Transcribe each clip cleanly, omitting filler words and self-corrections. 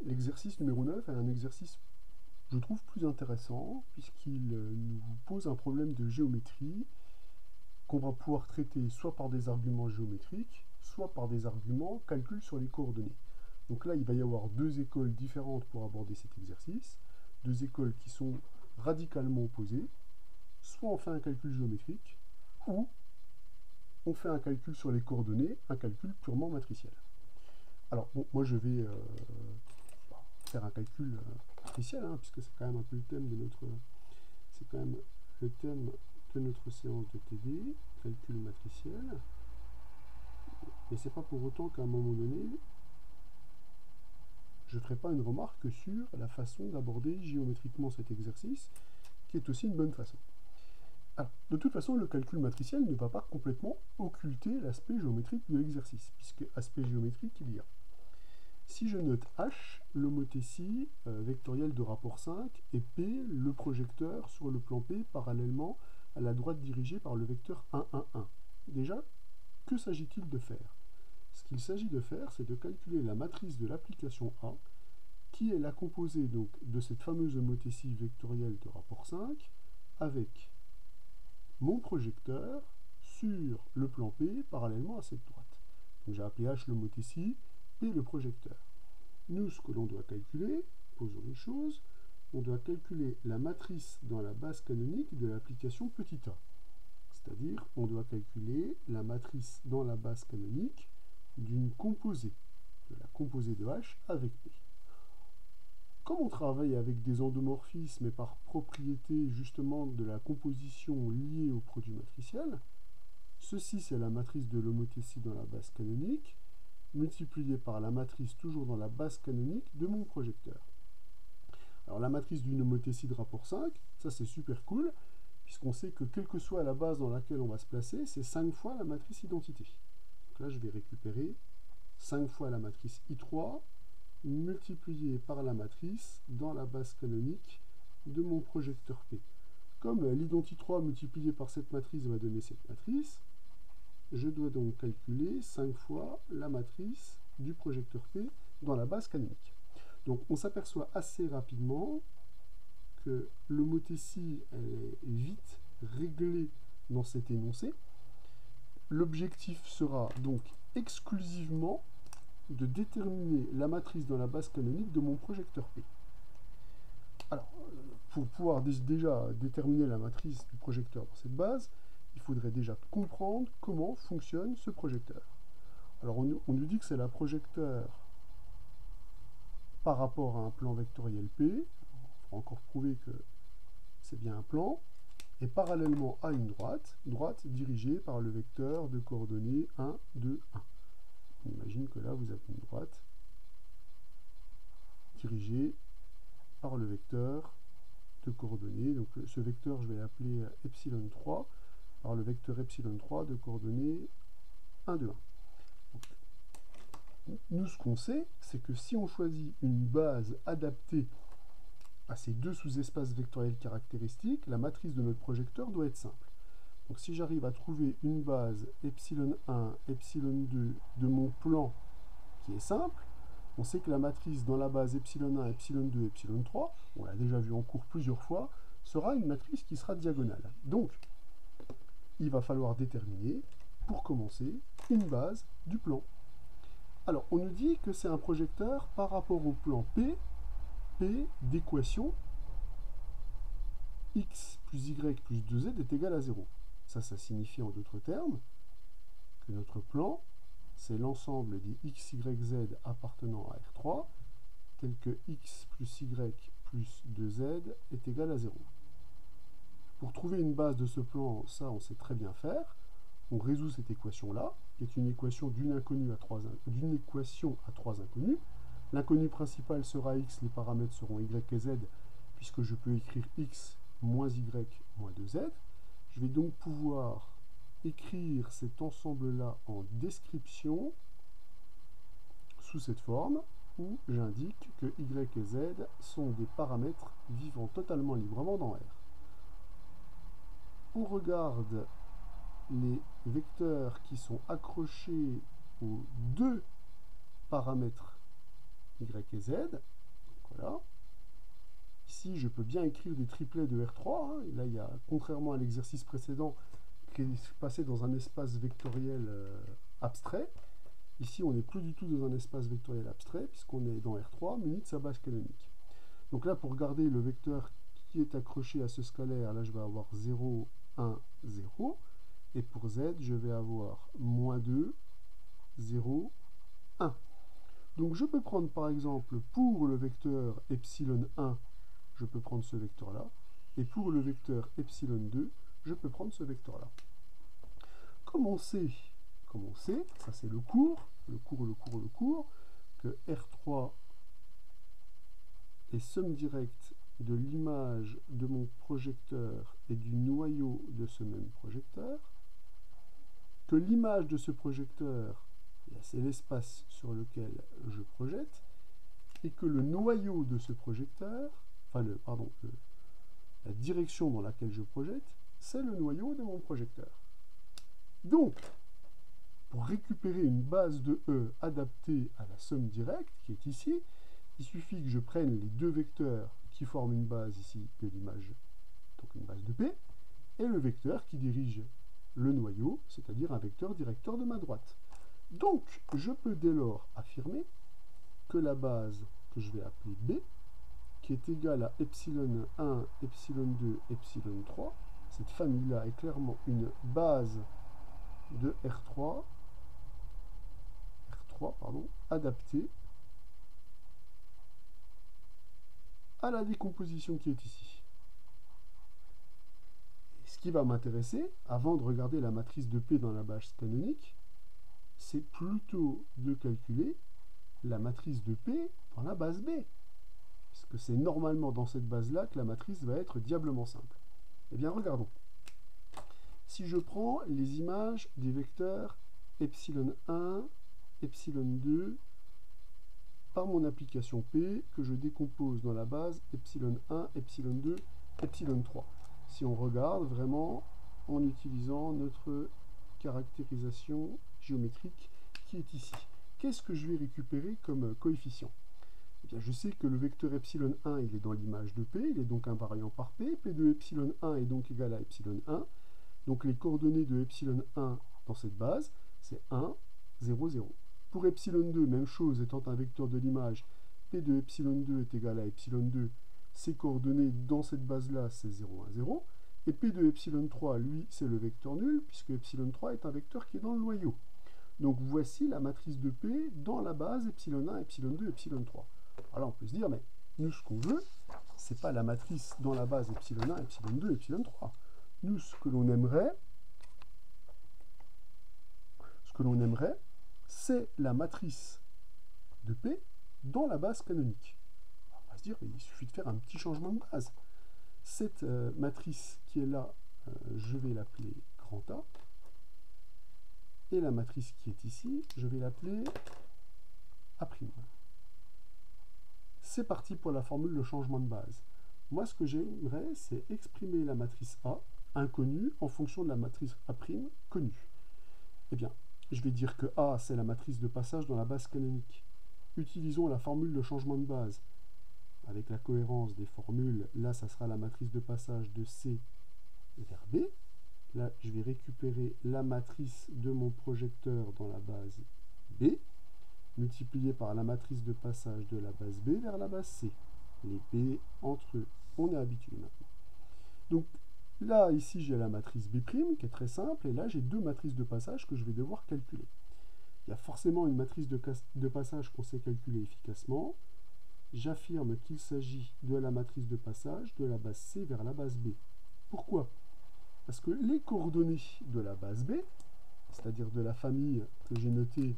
L'exercice numéro 9 est un exercice, je trouve, plus intéressant, puisqu'il nous pose un problème de géométrie qu'on va pouvoir traiter soit par des arguments géométriques, soit par des arguments calcul sur les coordonnées. Donc là, il va y avoir deux écoles différentes pour aborder cet exercice, deux écoles qui sont radicalement opposées. Soit on fait un calcul géométrique, ou on fait un calcul sur les coordonnées, un calcul purement matriciel. Alors, bon, moi je vais faire un calcul matriciel, hein, puisque c'est quand même un peu le thème de notre... C'est quand même le thème de notre séance de TD, calcul matriciel. Mais c'est pas pour autant qu'à un moment donné, je ne ferai pas une remarque sur la façon d'aborder géométriquement cet exercice, qui est aussi une bonne façon. Alors, de toute façon, le calcul matriciel ne va pas complètement occulter l'aspect géométrique de l'exercice, puisque aspect géométrique il y a. Si je note H, l'homothétie vectorielle de rapport 5, et P, le projecteur sur le plan P parallèlement à la droite dirigée par le vecteur 1, 1, 1. Déjà, que s'agit-il de faire? Ce qu'il s'agit de faire, c'est de calculer la matrice de l'application A, qui est la composée donc de cette fameuse homothétie vectorielle de rapport 5, avec mon projecteur sur le plan P parallèlement à cette droite. Donc j'ai appelé H l'homothétie, P le projecteur. Nous, ce que l'on doit calculer, posons les choses, on doit calculer la matrice dans la base canonique de l'application petit a. C'est-à-dire, on doit calculer la matrice dans la base canonique d'une composée, de la composée de H avec P. Comme on travaille avec des endomorphismes et par propriété justement de la composition liée au produit matriciel, ceci c'est la matrice de l'homothétie dans la base canonique, multipliée par la matrice toujours dans la base canonique de mon projecteur. Alors la matrice d'une homothétie de rapport 5, ça c'est super cool, puisqu'on sait que quelle que soit la base dans laquelle on va se placer, c'est 5 fois la matrice identité. Donc là je vais récupérer 5 fois la matrice I3, multiplié par la matrice dans la base canonique de mon projecteur P. Comme l'identi 3 multiplié par cette matrice va donner cette matrice, je dois donc calculer 5 fois la matrice du projecteur P dans la base canonique. Donc on s'aperçoit assez rapidement que l'homothétie est vite réglée dans cet énoncé. L'objectif sera donc exclusivement de déterminer la matrice dans la base canonique de mon projecteur P. Alors, pour pouvoir déjà déterminer la matrice du projecteur dans cette base, il faudrait déjà comprendre comment fonctionne ce projecteur. Alors, on nous dit que c'est la projecteur par rapport à un plan vectoriel P. Il faudra encore prouver que c'est bien un plan. Et parallèlement à une droite dirigée par le vecteur de coordonnées 1, 2, 1. On imagine que là, vous avez une droite dirigée par le vecteur de coordonnées. Donc ce vecteur, je vais l'appeler epsilon 3, par le vecteur epsilon 3 de coordonnées 1, 2, 1. Donc, nous, ce qu'on sait, c'est que si on choisit une base adaptée à ces deux sous-espaces vectoriels caractéristiques, la matrice de notre projecteur doit être simple. Donc si j'arrive à trouver une base epsilon 1, epsilon 2 de mon plan qui est simple, on sait que la matrice dans la base epsilon 1, epsilon 2, epsilon 3, on l'a déjà vu en cours plusieurs fois, sera une matrice qui sera diagonale. Donc, il va falloir déterminer, pour commencer, une base du plan. Alors, on nous dit que c'est un projecteur par rapport au plan P, P d'équation x plus y plus 2z est égal à 0. Ça signifie en d'autres termes que notre plan, c'est l'ensemble des x, y, z appartenant à R3, tel que x plus y plus 2z est égal à 0. Pour trouver une base de ce plan, ça on sait très bien faire. On résout cette équation-là, qui est une équation d'une équation à trois inconnus. L'inconnu principal sera x, les paramètres seront y et z, puisque je peux écrire x moins y moins 2z. Je vais donc pouvoir écrire cet ensemble-là en description sous cette forme, où j'indique que y et z sont des paramètres vivant totalement librement dans R. On regarde les vecteurs qui sont accrochés aux deux paramètres y et z. Voilà. Ici, je peux bien écrire des triplets de R3. Hein. Et là, il y a, contrairement à l'exercice précédent, qui est passé dans un espace vectoriel abstrait, ici, on n'est plus du tout dans un espace vectoriel abstrait, puisqu'on est dans R3, muni de sa base canonique. Donc là, pour garder le vecteur qui est accroché à ce scalaire, là, je vais avoir 0, 1, 0. Et pour z, je vais avoir moins 2, 0, 1. Donc je peux prendre par exemple pour le vecteur epsilon 1, je peux prendre ce vecteur-là. Et pour le vecteur epsilon 2, je peux prendre ce vecteur-là. Comme on sait, ça c'est le cours, que R3 est somme directe de l'image de mon projecteur et du noyau de ce même projecteur, que l'image de ce projecteur, c'est l'espace sur lequel je projette, et que le noyau de ce projecteur, enfin la direction dans laquelle je projette, c'est le noyau de mon projecteur. Donc, pour récupérer une base de E adaptée à la somme directe, qui est ici, il suffit que je prenne les deux vecteurs qui forment une base ici de l'image, donc une base de P, et le vecteur qui dirige le noyau, c'est-à-dire un vecteur directeur de ma droite. Donc, je peux dès lors affirmer que la base que je vais appeler B, qui est égale à epsilon 1, epsilon 2, epsilon 3, cette famille-là est clairement une base de R3 adaptée à la décomposition qui est ici. Et ce qui va m'intéresser, avant de regarder la matrice de P dans la base canonique, c'est plutôt de calculer la matrice de P dans la base B. Puisque c'est normalement dans cette base-là que la matrice va être diablement simple. Eh bien, regardons. Si je prends les images des vecteurs epsilon 1, epsilon 2, par mon application P, que je décompose dans la base epsilon 1, epsilon 2, epsilon 3. Si on regarde vraiment en utilisant notre caractérisation géométrique qui est ici. Qu'est-ce que je vais récupérer comme coefficient? Eh bien, je sais que le vecteur epsilon 1, il est dans l'image de P, il est donc invariant par P. P de epsilon 1 est donc égal à epsilon 1. Donc les coordonnées de epsilon 1 dans cette base, c'est 1, 0, 0. Pour epsilon 2, même chose, étant un vecteur de l'image, P de epsilon 2 est égal à epsilon 2. Ses coordonnées dans cette base-là, c'est 0, 1, 0. Et P de epsilon 3, lui, c'est le vecteur nul, puisque epsilon 3 est un vecteur qui est dans le noyau. Donc voici la matrice de P dans la base epsilon 1, epsilon 2, epsilon 3. Alors on peut se dire, mais nous, ce qu'on veut, c'est pas la matrice dans la base epsilon 1, epsilon 2, epsilon 3. Nous, ce que l'on aimerait, c'est la matrice de P dans la base canonique. On va se dire, il suffit de faire un petit changement de base. Cette matrice qui est là, je vais l'appeler grand A. Et la matrice qui est ici, je vais l'appeler A'. C'est parti pour la formule de changement de base. Moi, ce que j'aimerais, c'est exprimer la matrice A, inconnue, en fonction de la matrice A' connue. Eh bien, je vais dire que A, c'est la matrice de passage dans la base canonique. Utilisons la formule de changement de base. Avec la cohérence des formules, là, ça sera la matrice de passage de C vers B. Là, je vais récupérer la matrice de mon projecteur dans la base B, multipliée par la matrice de passage de la base B vers la base C. Les B entre eux. On est habitué maintenant. Donc, là, ici, j'ai la matrice B', qui est très simple, et là, j'ai deux matrices de passage que je vais devoir calculer. Il y a forcément une matrice de passage qu'on sait calculer efficacement. J'affirme qu'il s'agit de la matrice de passage de la base C vers la base B. Pourquoi? Parce que les coordonnées de la base B, c'est-à-dire de la famille que j'ai notée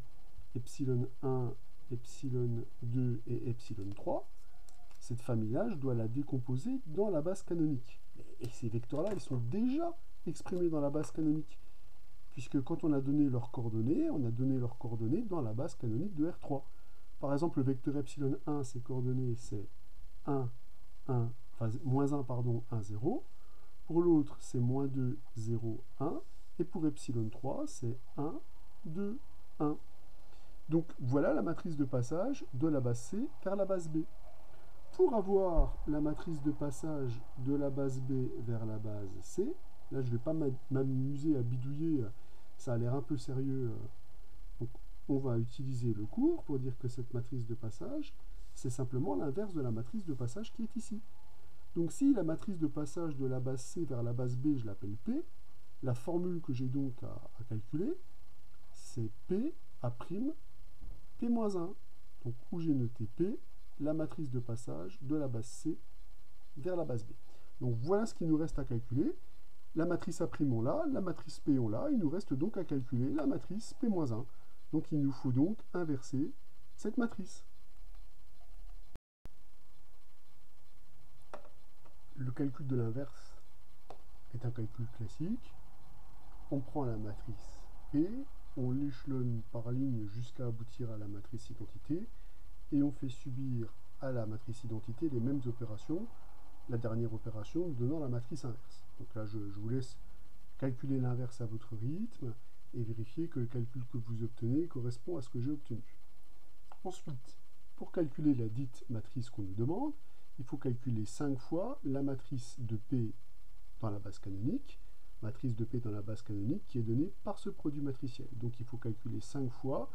epsilon 1, epsilon 2 et epsilon 3, cette famille-là, je dois la décomposer dans la base canonique. Et ces vecteurs-là, ils sont déjà exprimés dans la base canonique. Puisque quand on a donné leurs coordonnées, on a donné leurs coordonnées dans la base canonique de R3. Par exemple, le vecteur epsilon 1, ses coordonnées, c'est 1, 1, enfin, moins 1, pardon, 1, 0. Pour l'autre, c'est moins 2, 0, 1. Et pour epsilon 3, c'est 1, 2, 1. Donc voilà la matrice de passage de la base C vers la base B. Pour avoir la matrice de passage de la base B vers la base C, là je ne vais pas m'amuser à bidouiller, ça a l'air un peu sérieux. Donc on va utiliser le cours pour dire que cette matrice de passage, c'est simplement l'inverse de la matrice de passage qui est ici. Donc si la matrice de passage de la base C vers la base B, je l'appelle P, la formule que j'ai donc à calculer, c'est P A' P-1. Donc où j'ai noté P, la matrice de passage de la base C vers la base B. Donc voilà ce qu'il nous reste à calculer. La matrice A' on l'a, la matrice P on l'a, il nous reste donc à calculer la matrice P-1. Donc il nous faut donc inverser cette matrice. Le calcul de l'inverse est un calcul classique. On prend la matrice P, on l'échelonne par ligne jusqu'à aboutir à la matrice identité, et on fait subir à la matrice identité les mêmes opérations, la dernière opération nous donnant la matrice inverse. Donc là, je vous laisse calculer l'inverse à votre rythme et vérifier que le calcul que vous obtenez correspond à ce que j'ai obtenu. Ensuite, pour calculer la dite matrice qu'on nous demande, il faut calculer 5 fois la matrice de P dans la base canonique, matrice de P dans la base canonique qui est donnée par ce produit matriciel. Donc il faut calculer 5 fois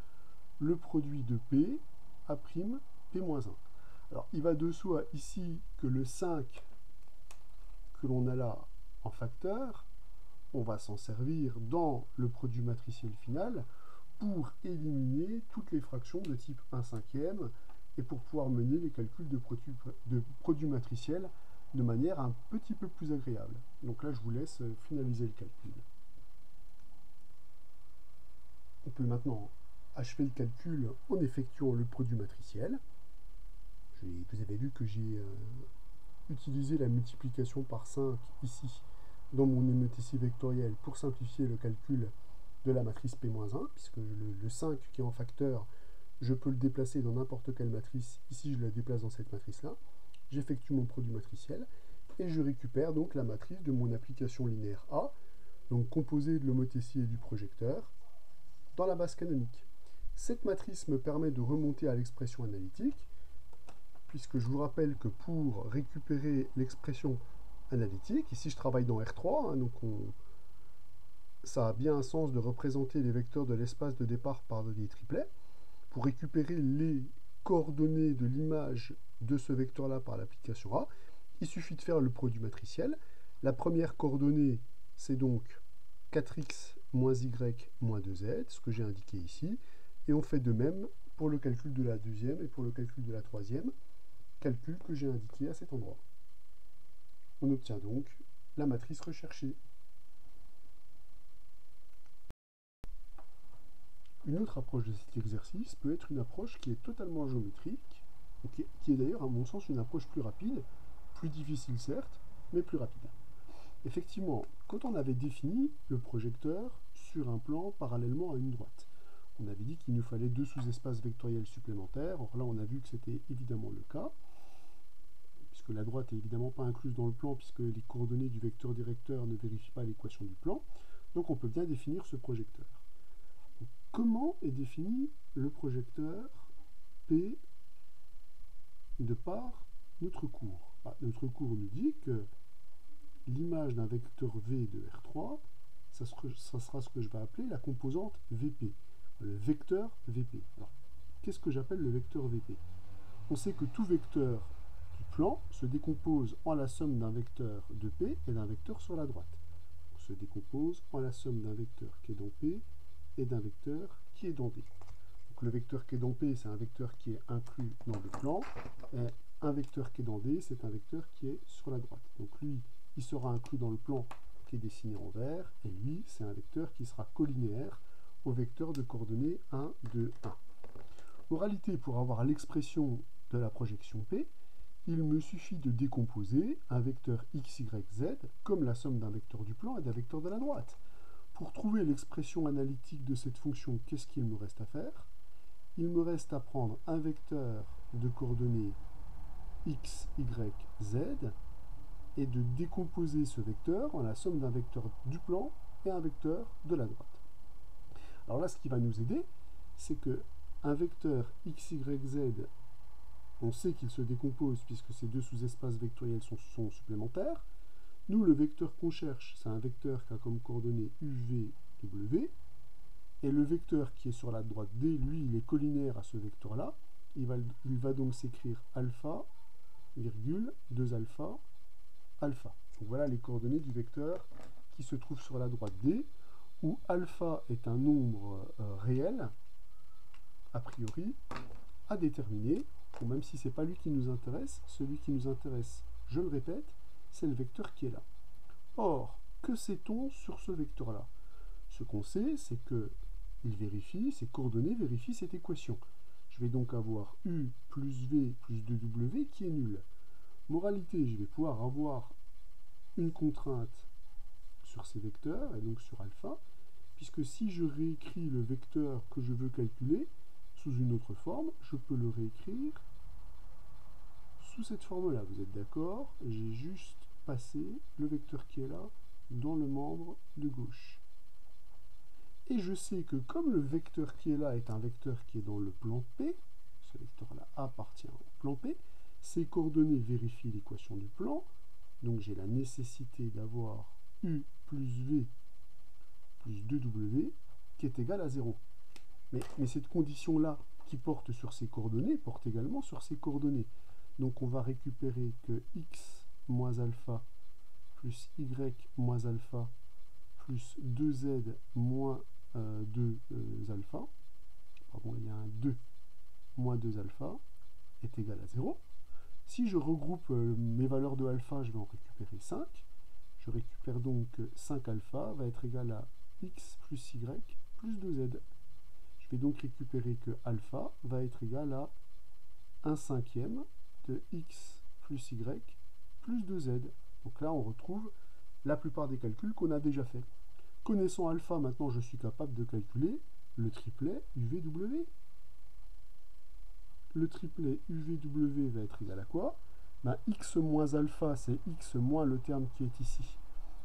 le produit de P, A', P-1. Alors il va de soi ici que le 5 que l'on a là en facteur, on va s'en servir dans le produit matriciel final pour éliminer toutes les fractions de type 1/5 et pour pouvoir mener les calculs de produit matriciel de manière un petit peu plus agréable. Donc là, je vous laisse finaliser le calcul. On peut maintenant achever le calcul en effectuant le produit matriciel. Vous avez vu que j'ai utilisé la multiplication par 5 ici dans mon MTC vectoriel pour simplifier le calcul de la matrice P-1, puisque le 5 qui est en facteur, je peux le déplacer dans n'importe quelle matrice. Ici, je la déplace dans cette matrice-là. J'effectue mon produit matriciel et je récupère donc la matrice de mon application linéaire A, donc composée de l'homothétie et du projecteur, dans la base canonique. Cette matrice me permet de remonter à l'expression analytique, puisque je vous rappelle que pour récupérer l'expression analytique, ici je travaille dans R3, donc ça a bien un sens de représenter les vecteurs de l'espace de départ par des triplets. Pour récupérer les coordonnées de l'image de ce vecteur-là par l'application A, il suffit de faire le produit matriciel. La première coordonnée, c'est donc 4x moins y moins 2z, ce que j'ai indiqué ici. Et on fait de même pour le calcul de la deuxième et pour le calcul de la troisième, calcul que j'ai indiqué à cet endroit. On obtient donc la matrice recherchée. Une autre approche de cet exercice peut être une approche qui est totalement géométrique, qui est d'ailleurs à mon sens une approche plus rapide, plus difficile certes, mais plus rapide. Effectivement, quand on avait défini le projecteur sur un plan parallèlement à une droite, on avait dit qu'il nous fallait 2 sous-espaces vectoriels supplémentaires. Or là, on a vu que c'était évidemment le cas, puisque la droite n'est évidemment pas incluse dans le plan, puisque les coordonnées du vecteur directeur ne vérifient pas l'équation du plan. Donc on peut bien définir ce projecteur. Donc, comment est défini le projecteur P de par notre cours? Notre cours nous dit que l'image d'un vecteur V de R3, ça sera ce que je vais appeler la composante VP, le vecteur VP. Alors, qu'est-ce que j'appelle le vecteur VP? On sait que tout vecteur du plan se décompose en la somme d'un vecteur de P et d'un vecteur sur la droite. On se décompose en la somme d'un vecteur qui est dans P et d'un vecteur qui est dans D. Donc, le vecteur qui est dans P, c'est un vecteur qui est inclus dans le plan. Et un vecteur qui est dans D, c'est un vecteur qui est sur la droite. Donc lui, il sera inclus dans le plan qui est dessiné en vert, et lui, c'est un vecteur qui sera collinéaire au vecteur de coordonnées 1, 2, 1. Moralité, pour avoir l'expression de la projection P, il me suffit de décomposer un vecteur x, y, z comme la somme d'un vecteur du plan et d'un vecteur de la droite. Pour trouver l'expression analytique de cette fonction, qu'est-ce qu'il me reste à faire? Il me reste à prendre un vecteur de coordonnées x, y, z et de décomposer ce vecteur en la somme d'un vecteur du plan et un vecteur de la droite. Alors là, ce qui va nous aider, c'est que un vecteur x, y, z, on sait qu'il se décompose puisque ces deux sous-espaces vectoriels sont supplémentaires. Nous, le vecteur qu'on cherche, c'est un vecteur qui a comme coordonnées uv, w. Et le vecteur qui est sur la droite D, lui, il est collinaire à ce vecteur-là. Il va donc s'écrire alpha, virgule, 2 alpha, alpha. Donc voilà les coordonnées du vecteur qui se trouve sur la droite D, où alpha est un nombre réel, a priori, à déterminer. Bon, même si ce n'est pas lui qui nous intéresse, celui qui nous intéresse, je le répète, c'est le vecteur qui est là. Or, que sait-on sur ce vecteur-là? Ce qu'on sait, c'est que il vérifie, ces coordonnées vérifient cette équation. Je vais donc avoir u plus v plus 2w qui est nul. Moralité, je vais pouvoir avoir une contrainte sur ces vecteurs, et donc sur alpha, puisque si je réécris le vecteur que je veux calculer sous une autre forme, je peux le réécrire sous cette forme-là. Vous êtes d'accord? J'ai juste passé le vecteur qui est là dans le membre de gauche. Et je sais que comme le vecteur qui est là est un vecteur qui est dans le plan P, ce vecteur-là appartient au plan P, ces coordonnées vérifient l'équation du plan, donc j'ai la nécessité d'avoir u plus v plus 2w qui est égal à 0. Mais cette condition-là qui porte sur ces coordonnées porte également sur ces coordonnées. Donc on va récupérer que x moins alpha plus y moins alpha plus 2z moins 2 alpha, pardon, il y a un 2 moins 2 alpha est égal à 0. Si je regroupe mes valeurs de alpha, je vais en récupérer 5. Je récupère donc 5 alpha va être égal à x plus y plus 2z. Je vais donc récupérer que alpha va être égal à 1 cinquième de x plus y plus 2z. Donc là, on retrouve la plupart des calculs qu'on a déjà fait. Connaissant alpha, maintenant, je suis capable de calculer le triplet UVW. Le triplet UVW va être égal à quoi? X moins alpha, c'est x moins le terme qui est ici.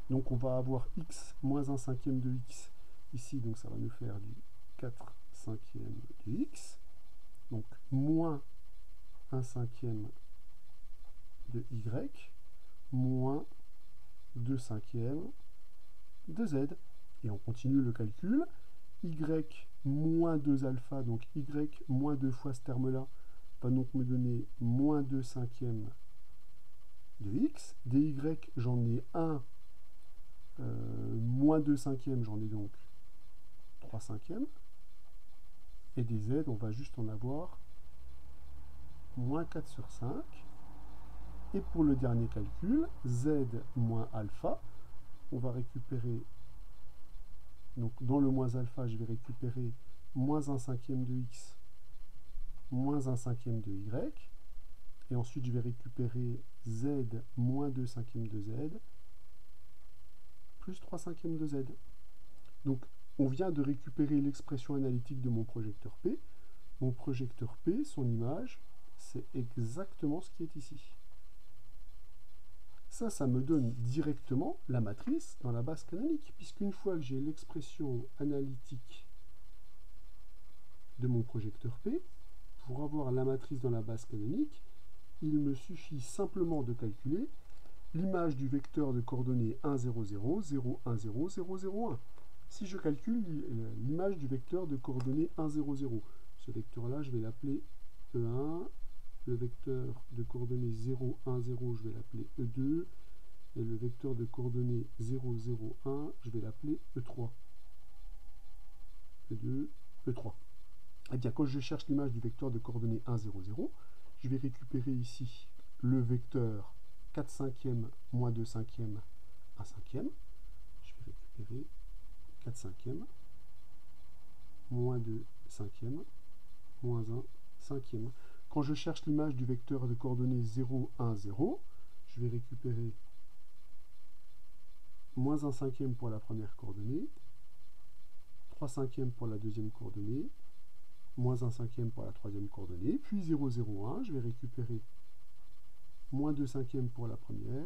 Donc on va avoir x moins 1 cinquième de x ici, donc ça va nous faire du 4 cinquième de x. Donc moins 1 cinquième de y, moins 2 cinquièmes de z. Et on continue le calcul. Y moins 2 alpha, donc y moins 2 fois ce terme-là, va donc me donner moins 2 cinquièmes de x. Dy, j'en ai 1, moins 2 cinquièmes, j'en ai donc 3 cinquièmes. Et des z, on va juste en avoir moins 4 sur 5. Et pour le dernier calcul, z moins alpha, on va récupérer, donc dans le moins alpha, je vais récupérer moins 1 cinquième de x, moins 1 cinquième de y, et ensuite je vais récupérer z moins 2 cinquièmes de z, plus 3 cinquièmes de z. Donc on vient de récupérer l'expression analytique de mon projecteur P. Mon projecteur P, son image, c'est exactement ce qui est ici. Ça me donne directement la matrice dans la base canonique, puisqu'une fois que j'ai l'expression analytique de mon projecteur P, pour avoir la matrice dans la base canonique, il me suffit simplement de calculer l'image du vecteur de coordonnées 1, 0, 0, 0, 1, 0, 0, 0, 1. Si je calcule l'image du vecteur de coordonnées 1, 0, 0, ce vecteur-là, je vais l'appeler E1, le vecteur de coordonnées 0, 1, 0, je vais l'appeler E2, et le vecteur de coordonnées 0, 0, 1, je vais l'appeler E3. E2, E3. Eh bien, quand je cherche l'image du vecteur de coordonnées 1, 0, 0, je vais récupérer ici le vecteur 4 cinquièmes moins 2 cinquièmes, 1 cinquième. Je vais récupérer 4 cinquièmes moins 2 cinquièmes moins 1 cinquième. Quand je cherche l'image du vecteur de coordonnées 0, 1, 0, je vais récupérer moins 1 cinquième pour la première coordonnée, 3 cinquièmes pour la deuxième coordonnée, moins 1 cinquième pour la troisième coordonnée, puis 0, 0, 1, je vais récupérer moins 2 cinquièmes pour la première,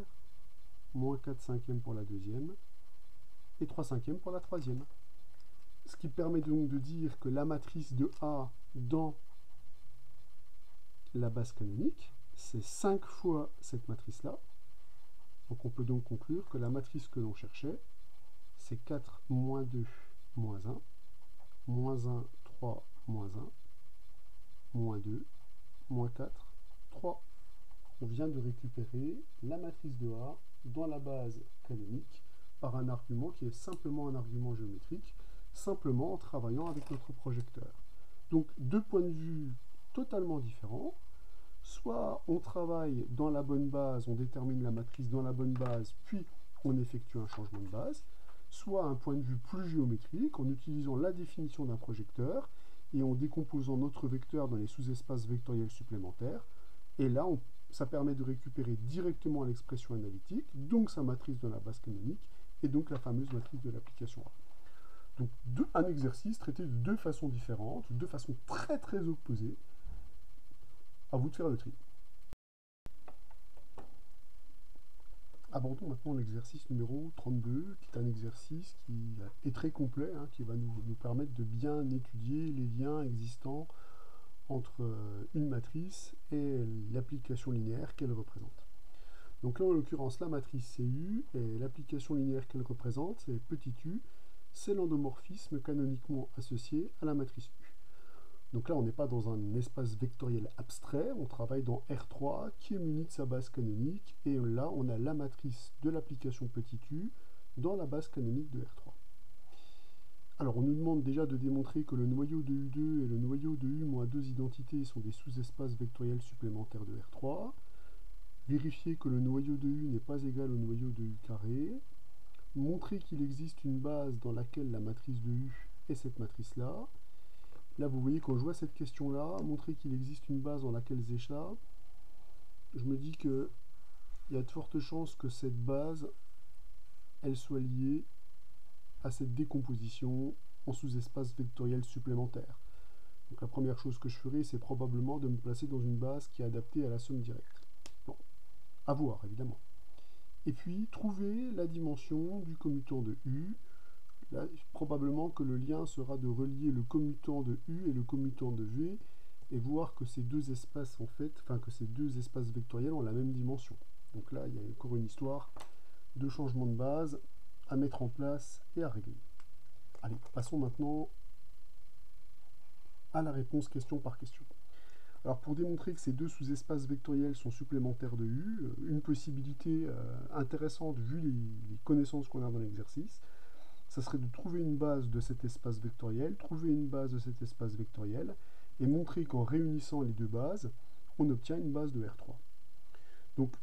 moins 4 cinquièmes pour la deuxième, et 3 cinquièmes pour la troisième. Ce qui permet donc de dire que la matrice de A dans la base canonique, c'est 5 fois cette matrice-là. Donc on peut donc conclure que la matrice que l'on cherchait, c'est 4, moins 2, moins 1, moins 1, 3, moins 1, moins 2, moins 4, 3. On vient de récupérer la matrice de A dans la base canonique par un argument qui est simplement un argument géométrique, simplement en travaillant avec notre projecteur. Donc deux points de vue totalement différents. Soit on travaille dans la bonne base, on détermine la matrice dans la bonne base, puis on effectue un changement de base, soit un point de vue plus géométrique, en utilisant la définition d'un projecteur, et en décomposant notre vecteur dans les sous-espaces vectoriels supplémentaires, et là, ça permet de récupérer directement l'expression analytique, donc sa matrice dans la base canonique, et donc la fameuse matrice de l'application A. Donc un exercice traité de deux façons différentes, deux façons très très opposées. À vous de faire le tri. Abordons maintenant l'exercice numéro 32, qui est un exercice qui est très complet, qui va nous permettre de bien étudier les liens existants entre une matrice et l'application linéaire qu'elle représente. Donc là, en l'occurrence, la matrice c'est U, et l'application linéaire qu'elle représente, c'est petit u, c'est l'endomorphisme canoniquement associé à la matrice U. Donc là, on n'est pas dans un espace vectoriel abstrait, on travaille dans R3 qui est muni de sa base canonique, et là, on a la matrice de l'application petit u dans la base canonique de R3. Alors, on nous demande déjà de démontrer que le noyau de U2 et le noyau de U moins 2 identités sont des sous-espaces vectoriels supplémentaires de R3, vérifier que le noyau de U n'est pas égal au noyau de U carré, montrer qu'il existe une base dans laquelle la matrice de U est cette matrice-là. Là, vous voyez, quand je vois cette question-là, montrer qu'il existe une base dans laquelle Zécha, je me dis qu'il y a de fortes chances que cette base, elle soit liée à cette décomposition en sous-espaces vectoriels supplémentaires. Donc la première chose que je ferai, c'est probablement de me placer dans une base qui est adaptée à la somme directe. Bon, à voir, évidemment. Et puis, trouver la dimension du commutant de U. Là, probablement que le lien sera de relier le commutant de U et le commutant de V et voir que ces deux espaces, en fait, que ces deux espaces vectoriels ont la même dimension. Donc là, il y a encore une histoire de changement de base à mettre en place et à régler. Allez, passons maintenant à la réponse question par question. Alors pour démontrer que ces deux sous-espaces vectoriels sont supplémentaires de U, une possibilité intéressante vu les connaissances qu'on a dans l'exercice, ça serait de trouver une base de cet espace vectoriel, trouver une base de cet espace vectoriel, et montrer qu'en réunissant les deux bases, on obtient une base de R3. Donc,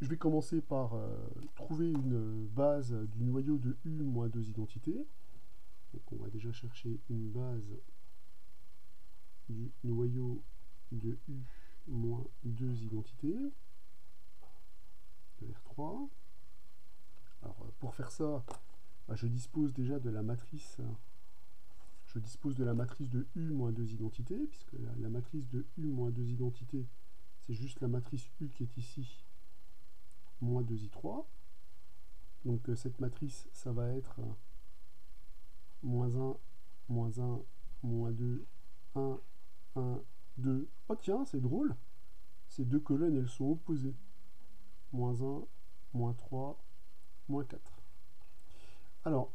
je vais commencer par trouver une base du noyau de U moins 2 identités. Donc, on va déjà chercher une base du noyau de U moins 2 identités de R3. Alors, pour faire ça, je dispose déjà de la matrice. Je dispose de la matrice de U moins 2 identités, puisque la matrice de U moins 2 identités, c'est juste la matrice U qui est ici, moins 2i3. Donc cette matrice, ça va être moins 1, moins 1, moins 2, 1, 1, 2. Oh tiens, c'est drôle. Ces deux colonnes, elles sont opposées. Moins 1, moins 3, moins 4. Alors,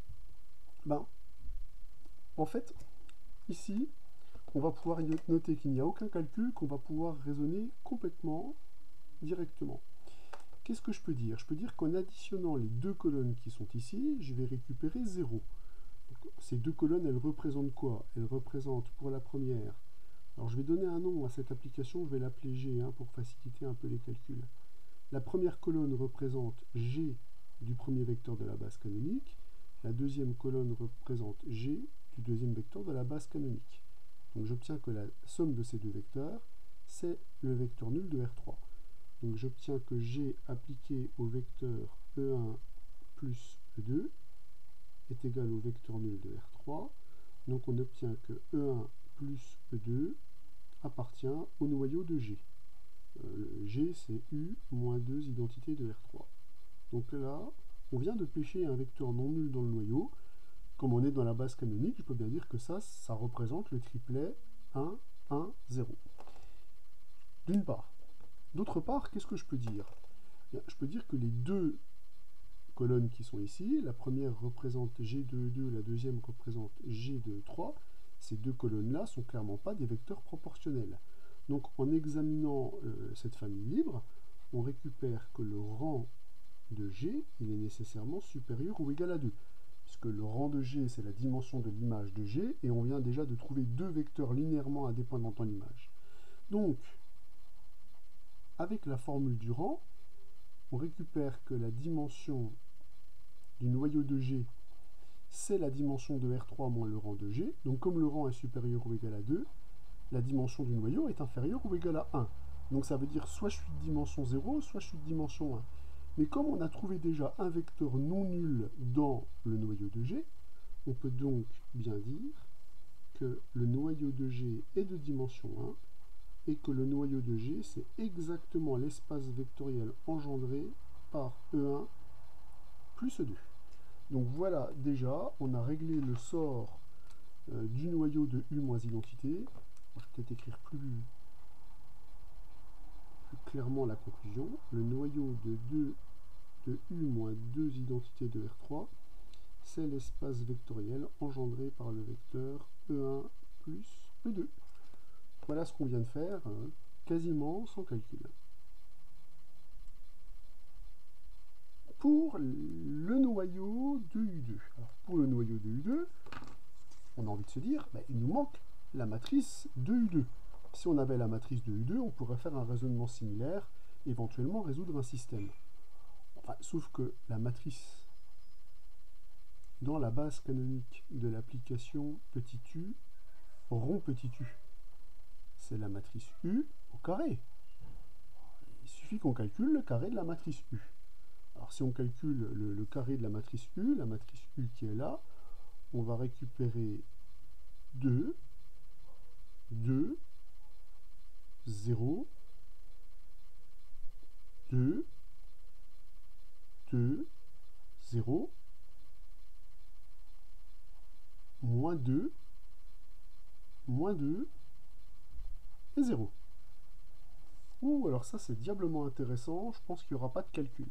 en fait, ici, on va pouvoir noter qu'il n'y a aucun calcul, qu'on va pouvoir raisonner complètement directement. Qu'est-ce que je peux dire? Je peux dire qu'en additionnant les deux colonnes qui sont ici, je vais récupérer 0. Donc, ces deux colonnes, elles représentent quoi? Elles représentent pour la première. Alors je vais donner un nom à cette application, je vais l'appeler G pour faciliter un peu les calculs. La première colonne représente G du premier vecteur de la base canonique. La deuxième colonne représente G du deuxième vecteur de la base canonique. Donc j'obtiens que la somme de ces deux vecteurs, c'est le vecteur nul de R3. Donc j'obtiens que G appliqué au vecteur E1 plus E2 est égal au vecteur nul de R3. Donc on obtient que E1 plus E2 appartient au noyau de G. G, c'est U moins 2 identité de R3. Donc là, on vient de pêcher un vecteur non nul dans le noyau. Comme on est dans la base canonique, je peux bien dire que ça représente le triplet 1, 1, 0. D'une part. D'autre part, qu'est-ce que je peux dire? Bien, je peux dire que les deux colonnes qui sont ici, la première représente G2,2, la deuxième représente G2,3, ces deux colonnes-là sont clairement pas des vecteurs proportionnels. Donc en examinant cette famille libre, on récupère que le rang de G, il est nécessairement supérieur ou égal à 2. Puisque le rang de G, c'est la dimension de l'image de G, et on vient déjà de trouver deux vecteurs linéairement indépendants en image. Donc, avec la formule du rang, on récupère que la dimension du noyau de G, c'est la dimension de R3 moins le rang de G. Donc comme le rang est supérieur ou égal à 2, la dimension du noyau est inférieure ou égale à 1. Donc ça veut dire soit je suis de dimension 0, soit je suis de dimension 1. Mais comme on a trouvé déjà un vecteur non nul dans le noyau de G, on peut donc bien dire que le noyau de G est de dimension 1 et que le noyau de G, c'est exactement l'espace vectoriel engendré par E1 plus E2. Donc voilà, déjà, on a réglé le sort du noyau de U moins identité. Je vais peut-être écrire plus clairement la conclusion. Le noyau de U moins 2 identités de R3, c'est l'espace vectoriel engendré par le vecteur E1 plus E2. Voilà ce qu'on vient de faire, quasiment sans calcul. Pour le noyau de U2. Alors, pour le noyau de U2, on a envie de se dire, il nous manque la matrice de U2. Si on avait la matrice de U2, on pourrait faire un raisonnement similaire, éventuellement résoudre un système. Enfin, sauf que la matrice dans la base canonique de l'application petit u, rond petit u, c'est la matrice U au carré. Il suffit qu'on calcule le carré de la matrice U. Alors si on calcule le carré de la matrice U qui est là, on va récupérer 2, 2, 0, 2, 2, 0, moins 2, moins 2, et 0. Ouh, alors ça c'est diablement intéressant, je pense qu'il n'y aura pas de calcul.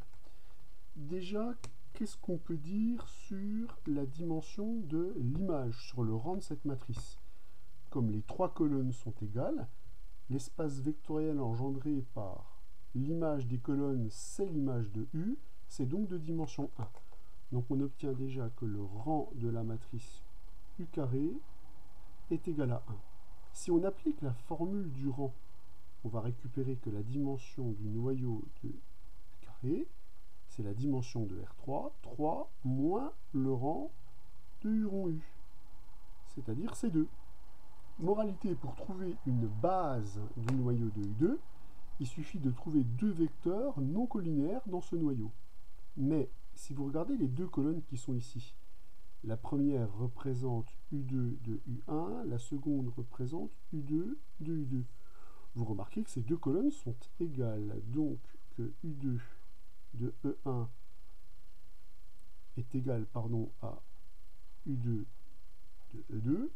Déjà, qu'est-ce qu'on peut dire sur la dimension de l'image, sur le rang de cette matrice? Comme les trois colonnes sont égales, l'espace vectoriel engendré par l'image des colonnes, c'est l'image de U, c'est donc de dimension 1. Donc on obtient déjà que le rang de la matrice U carré est égal à 1. Si on applique la formule du rang, on va récupérer que la dimension du noyau de U carré, c'est la dimension de R3, 3 moins le rang de U rond U, c'est-à-dire C2. Moralité, pour trouver une base du noyau de U2, il suffit de trouver deux vecteurs non collinéaires dans ce noyau. Mais si vous regardez les deux colonnes qui sont ici, la première représente U2 de U1, la seconde représente U2 de U2. Vous remarquez que ces deux colonnes sont égales, donc que U2 de E1 est égal à U2 de E2,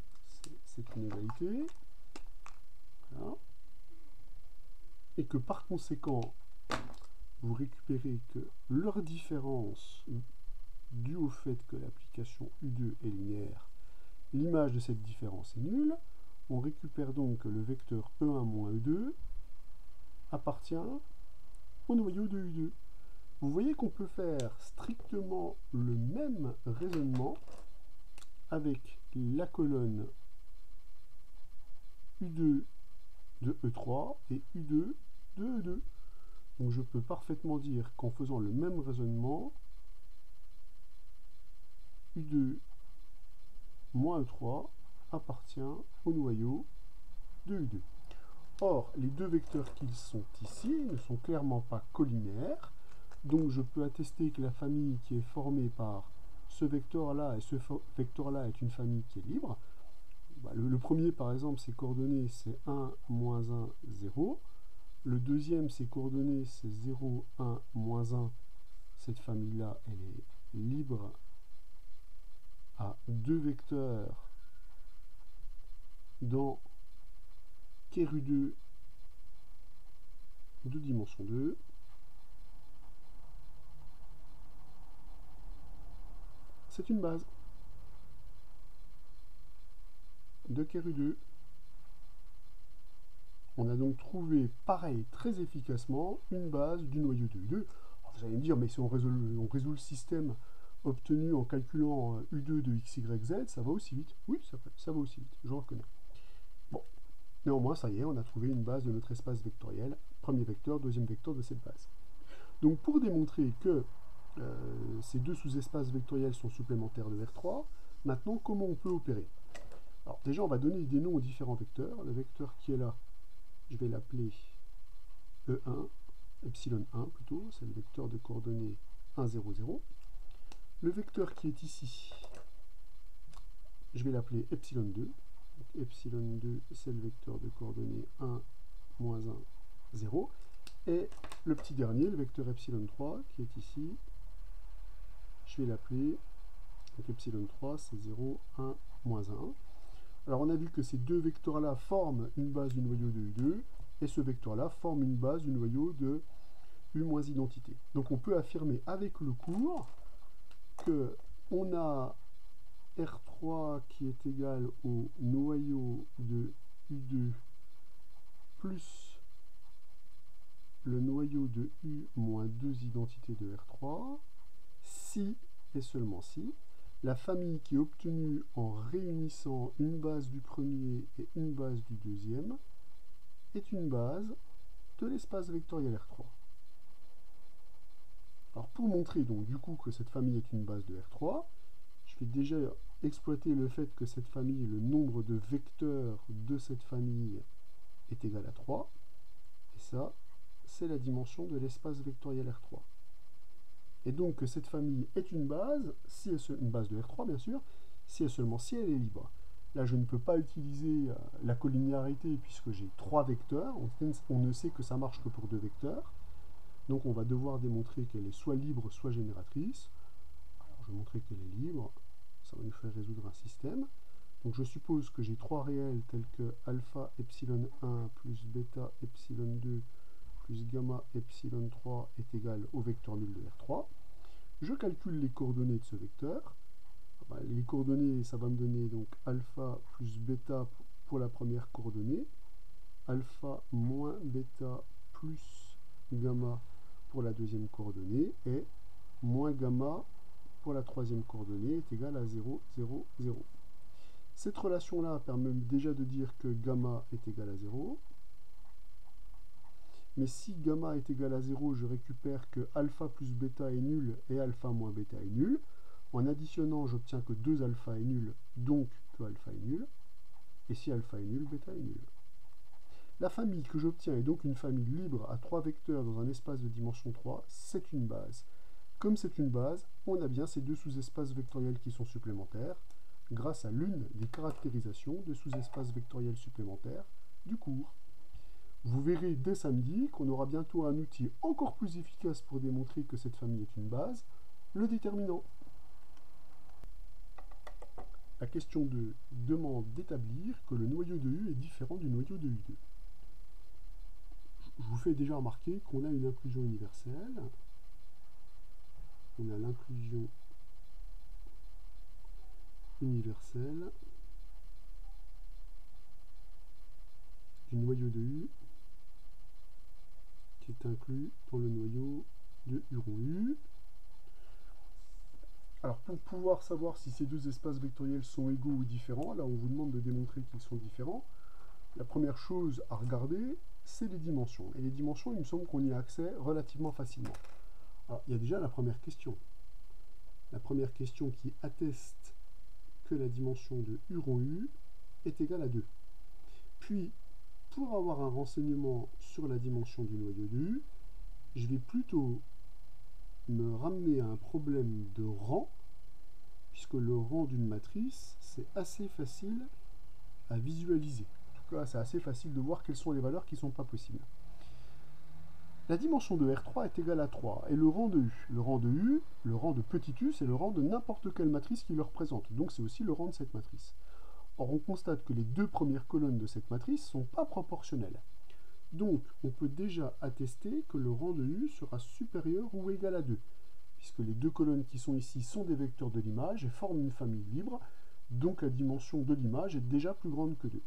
c'est une égalité, voilà. Et que par conséquent, vous récupérez que leur différence due au fait que l'application U2 est linéaire, l'image de cette différence est nulle. On récupère donc que le vecteur E1 moins E2 appartient au noyau de U2. Vous voyez qu'on peut faire strictement le même raisonnement avec la colonne U2 de E3 et U2 de E2. Donc je peux parfaitement dire qu'en faisant le même raisonnement, U2 moins E3 appartient au noyau de U2. Or, les deux vecteurs qui sont ici ne sont clairement pas collinéaires, donc je peux attester que la famille qui est formée par ce vecteur-là et ce vecteur-là est une famille qui est libre. Le premier, par exemple, ses coordonnées, c'est 1, moins 1, 0. Le deuxième, ses coordonnées, c'est 0, 1, moins 1. Cette famille-là, elle est libre à deux vecteurs dans ker U2 de dimension 2. C'est une base de ker U2. On a donc trouvé, pareil, très efficacement, une base du noyau de U2. Alors vous allez me dire, mais si on résout le système obtenu en calculant U2 de x, y, z, ça va aussi vite. Oui, ça va aussi vite, je reconnais. Bon, néanmoins, ça y est, on a trouvé une base de notre espace vectoriel, premier vecteur, deuxième vecteur de cette base. Donc pour démontrer que ces deux sous-espaces vectoriels sont supplémentaires de R3, maintenant, comment on peut opérer? Alors déjà, on va donner des noms aux différents vecteurs. Le vecteur qui est là, je vais l'appeler E1, epsilon 1 plutôt, c'est le vecteur de coordonnées 1, 0, 0. Le vecteur qui est ici, je vais l'appeler epsilon 2. Donc, epsilon 2, c'est le vecteur de coordonnées 1, moins 1, 0. Et le petit dernier, le vecteur epsilon 3, qui est ici, je vais l'appeler, donc epsilon 3, c'est 0, 1, moins 1. Alors on a vu que ces deux vecteurs-là forment une base du noyau de U2, et ce vecteur-là forme une base du noyau de U moins identité. Donc on peut affirmer avec le cours que on a R3 qui est égal au noyau de U2 plus le noyau de U moins 2 identités de R3, si et seulement si la famille qui est obtenue en réunissant une base du premier et une base du deuxième est une base de l'espace vectoriel R3. Alors pour montrer donc du coup que cette famille est une base de R3, je vais déjà exploiter le fait que cette famille, le nombre de vecteurs de cette famille est égal à 3. Et ça, c'est la dimension de l'espace vectoriel R3. Et donc que cette famille est une base, une base de R3 bien sûr, si et seulement si elle est libre. Là je ne peux pas utiliser la collinéarité puisque j'ai 3 vecteurs, on ne sait que ça marche que pour 2 vecteurs, donc on va devoir démontrer qu'elle est soit libre soit génératrice. Alors je vais montrer qu'elle est libre, ça va nous faire résoudre un système. Donc je suppose que j'ai 3 réels tels que alpha epsilon 1 plus bêta epsilon 2 plus gamma epsilon 3 est égal au vecteur nul de R3. Je calcule les coordonnées de ce vecteur. Les coordonnées, ça va me donner donc alpha plus bêta pour la première coordonnée, alpha moins bêta plus gamma pour la deuxième coordonnée, et moins gamma pour la troisième coordonnée est égal à 0, 0, 0. Cette relation-là permet déjà de dire que gamma est égal à 0. Mais si gamma est égal à 0, je récupère que alpha plus bêta est nul et alpha moins bêta est nul. En additionnant, j'obtiens que 2 alpha est nul, donc que alpha est nul. Et si alpha est nul, bêta est nul. La famille que j'obtiens est donc une famille libre à 3 vecteurs dans un espace de dimension 3, c'est une base. Comme c'est une base, on a bien ces deux sous-espaces vectoriels qui sont supplémentaires, grâce à l'une des caractérisations de sous-espaces vectoriels supplémentaires du cours. Vous verrez dès samedi qu'on aura bientôt un outil encore plus efficace pour démontrer que cette famille est une base, le déterminant. La question 2 demande d'établir que le noyau de U est différent du noyau de U2. Je vous fais déjà remarquer qu'on a une inclusion universelle. On a l'inclusion universelle du noyau de U qui est inclus dans le noyau de U rond U. Alors pour pouvoir savoir si ces deux espaces vectoriels sont égaux ou différents, là on vous demande de démontrer qu'ils sont différents. La première chose à regarder, c'est les dimensions. Et les dimensions, il me semble qu'on y a accès relativement facilement. Alors il y a déjà la première question. La première question qui atteste que la dimension de U rond U est égale à 2. Puis, pour avoir un renseignement sur la dimension du noyau de U, je vais plutôt me ramener à un problème de rang, puisque le rang d'une matrice, c'est assez facile à visualiser. En tout cas, c'est assez facile de voir quelles sont les valeurs qui ne sont pas possibles. La dimension de R3 est égale à 3, et le rang de U. Le rang de U, le rang de petit u, c'est le rang de n'importe quelle matrice qui le représente, donc c'est aussi le rang de cette matrice. Or, on constate que les deux premières colonnes de cette matrice ne sont pas proportionnelles. Donc, on peut déjà attester que le rang de U sera supérieur ou égal à 2, puisque les deux colonnes qui sont ici sont des vecteurs de l'image et forment une famille libre, donc la dimension de l'image est déjà plus grande que 2.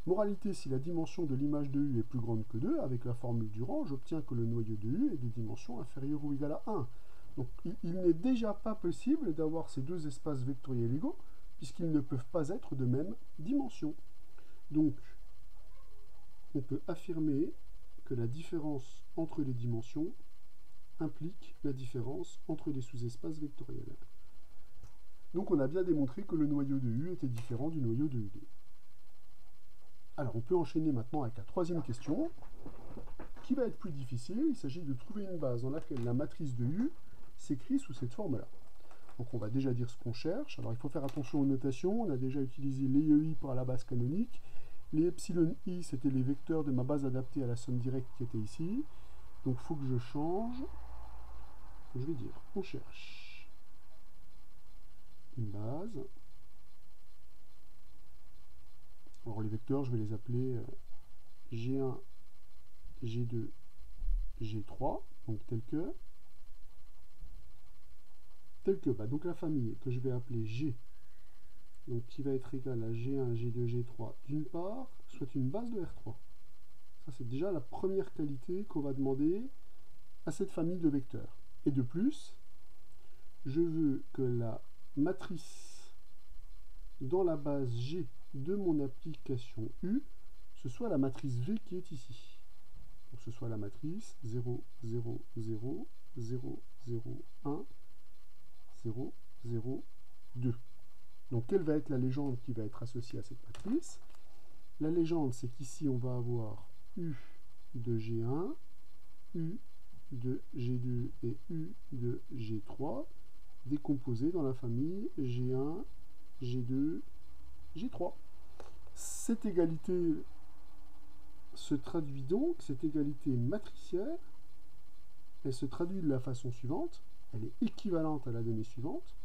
Moralité, si la dimension de l'image de U est plus grande que 2, avec la formule du rang, j'obtiens que le noyau de U est de dimension inférieure ou égale à 1. Donc, il n'est déjà pas possible d'avoir ces deux espaces vectoriels égaux, puisqu'ils ne peuvent pas être de même dimension. Donc, on peut affirmer que la différence entre les dimensions implique la différence entre les sous-espaces vectoriels. Donc on a bien démontré que le noyau de U était différent du noyau de U2. Alors on peut enchaîner maintenant avec la troisième question, qui va être plus difficile. Il s'agit de trouver une base dans laquelle la matrice de U s'écrit sous cette forme-là. Donc on va déjà dire ce qu'on cherche. Alors il faut faire attention aux notations. On a déjà utilisé les EI pour la base canonique. Les epsilon i, c'était les vecteurs de ma base adaptée à la somme directe qui était ici. Donc il faut que je change. Je vais dire, on cherche une base. Alors les vecteurs, je vais les appeler G1, G2, G3, donc tel que. Donc la famille que je vais appeler G, donc qui va être égale à G1, G2, G3 d'une part, soit une base de R3. Ça c'est déjà la première qualité qu'on va demander à cette famille de vecteurs. Et de plus, je veux que la matrice dans la base G de mon application U, ce soit la matrice V qui est ici. Donc ce soit la matrice 0, 0, 0, 0, 0, 1, 0, 0, 2. Donc quelle va être la légende qui va être associée à cette matrice? La légende, c'est qu'ici, on va avoir U de G1, U de G2 et U de G3, décomposés dans la famille G1, G2, G3. Cette égalité se traduit donc, cette égalité matricielle, elle se traduit de la façon suivante, elle est équivalente à la donnée suivante.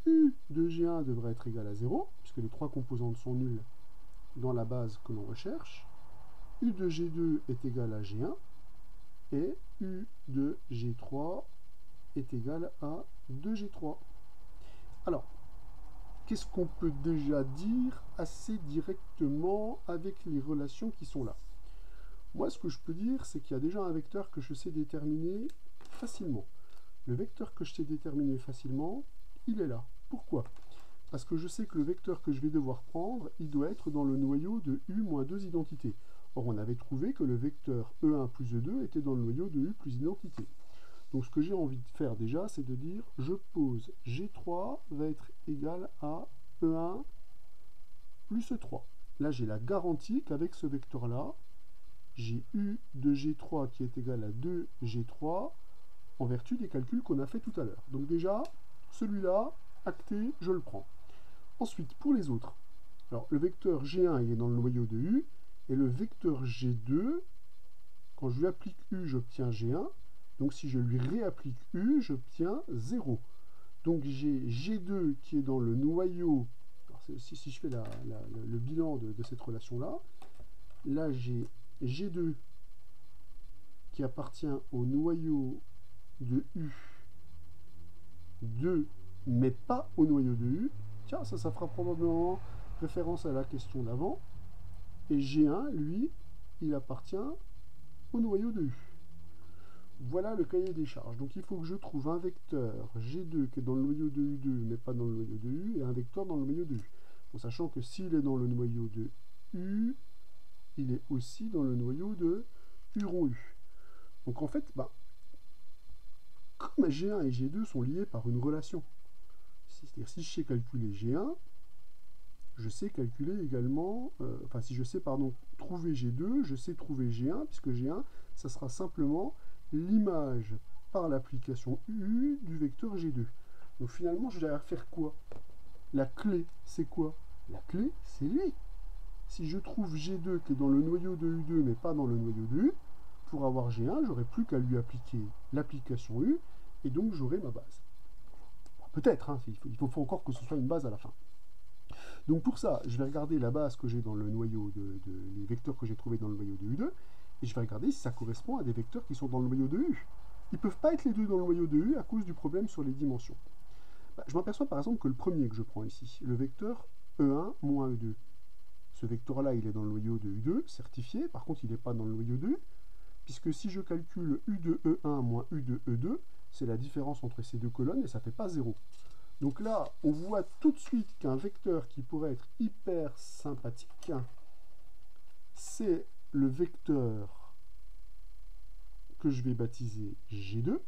U de G1 devrait être égal à 0, puisque les trois composantes sont nulles dans la base que l'on recherche. U de G2 est égal à G1, et U de G3 est égal à 2G3. Alors, qu'est-ce qu'on peut déjà dire assez directement avec les relations qui sont là? Moi, ce que je peux dire, c'est qu'il y a déjà un vecteur que je sais déterminer facilement. Le vecteur que je sais déterminer facilement, il est là. Pourquoi? Parce que je sais que le vecteur que je vais devoir prendre, il doit être dans le noyau de U moins 2 identités. Or, on avait trouvé que le vecteur E1 plus E2 était dans le noyau de U plus identité. Donc, ce que j'ai envie de faire déjà, c'est de dire, je pose G3 va être égal à E1 plus E3. Là, j'ai la garantie qu'avec ce vecteur-là, j'ai U de G3 qui est égal à 2G3 en vertu des calculs qu'on a fait tout à l'heure. Donc déjà, celui-là, acté, je le prends. Ensuite, pour les autres, alors le vecteur G1 il est dans le noyau de U, et le vecteur G2, quand je lui applique U, j'obtiens G1, donc si je lui réapplique U, j'obtiens 0. Donc j'ai G2 qui est dans le noyau, alors si je fais le bilan de cette relation-là, là j'ai G2 qui appartient au noyau de U2, mais pas au noyau de U. Tiens, ça fera probablement référence à la question d'avant. Et G1, lui, il appartient au noyau de U. Voilà le cahier des charges. Donc il faut que je trouve un vecteur G2 qui est dans le noyau de U2, mais pas dans le noyau de U, et un vecteur dans le noyau de U. En sachant que s'il est dans le noyau de U, il est aussi dans le noyau de U rond U. Donc en fait, comme G1 et G2 sont liés par une relation, c'est-à-dire si je sais calculer G1, je sais calculer également, si je sais, trouver G2, je sais trouver G1, puisque G1, ça sera simplement l'image par l'application U du vecteur G2. Donc finalement, je vais faire quoi? La clé, c'est quoi? La clé, c'est lui. Si je trouve G2 qui est dans le noyau de U2, mais pas dans le noyau de U, pour avoir G1, j'aurai plus qu'à lui appliquer l'application U, et donc j'aurai ma base. Peut-être, il faut encore que ce soit une base à la fin. Donc pour ça, je vais regarder la base que j'ai dans le noyau les vecteurs que j'ai trouvés dans le noyau de U2, et je vais regarder si ça correspond à des vecteurs qui sont dans le noyau de U. Ils ne peuvent pas être les deux dans le noyau de U à cause du problème sur les dimensions. Je m'aperçois par exemple que le premier que je prends ici, le vecteur E1 moins E2, ce vecteur-là, il est dans le noyau de U2, certifié, par contre il n'est pas dans le noyau de U, puisque si je calcule U2E1 moins U2E2, c'est la différence entre ces deux colonnes et ça ne fait pas 0. Donc là, on voit tout de suite qu'un vecteur qui pourrait être hyper sympathique, c'est le vecteur que je vais baptiser G2,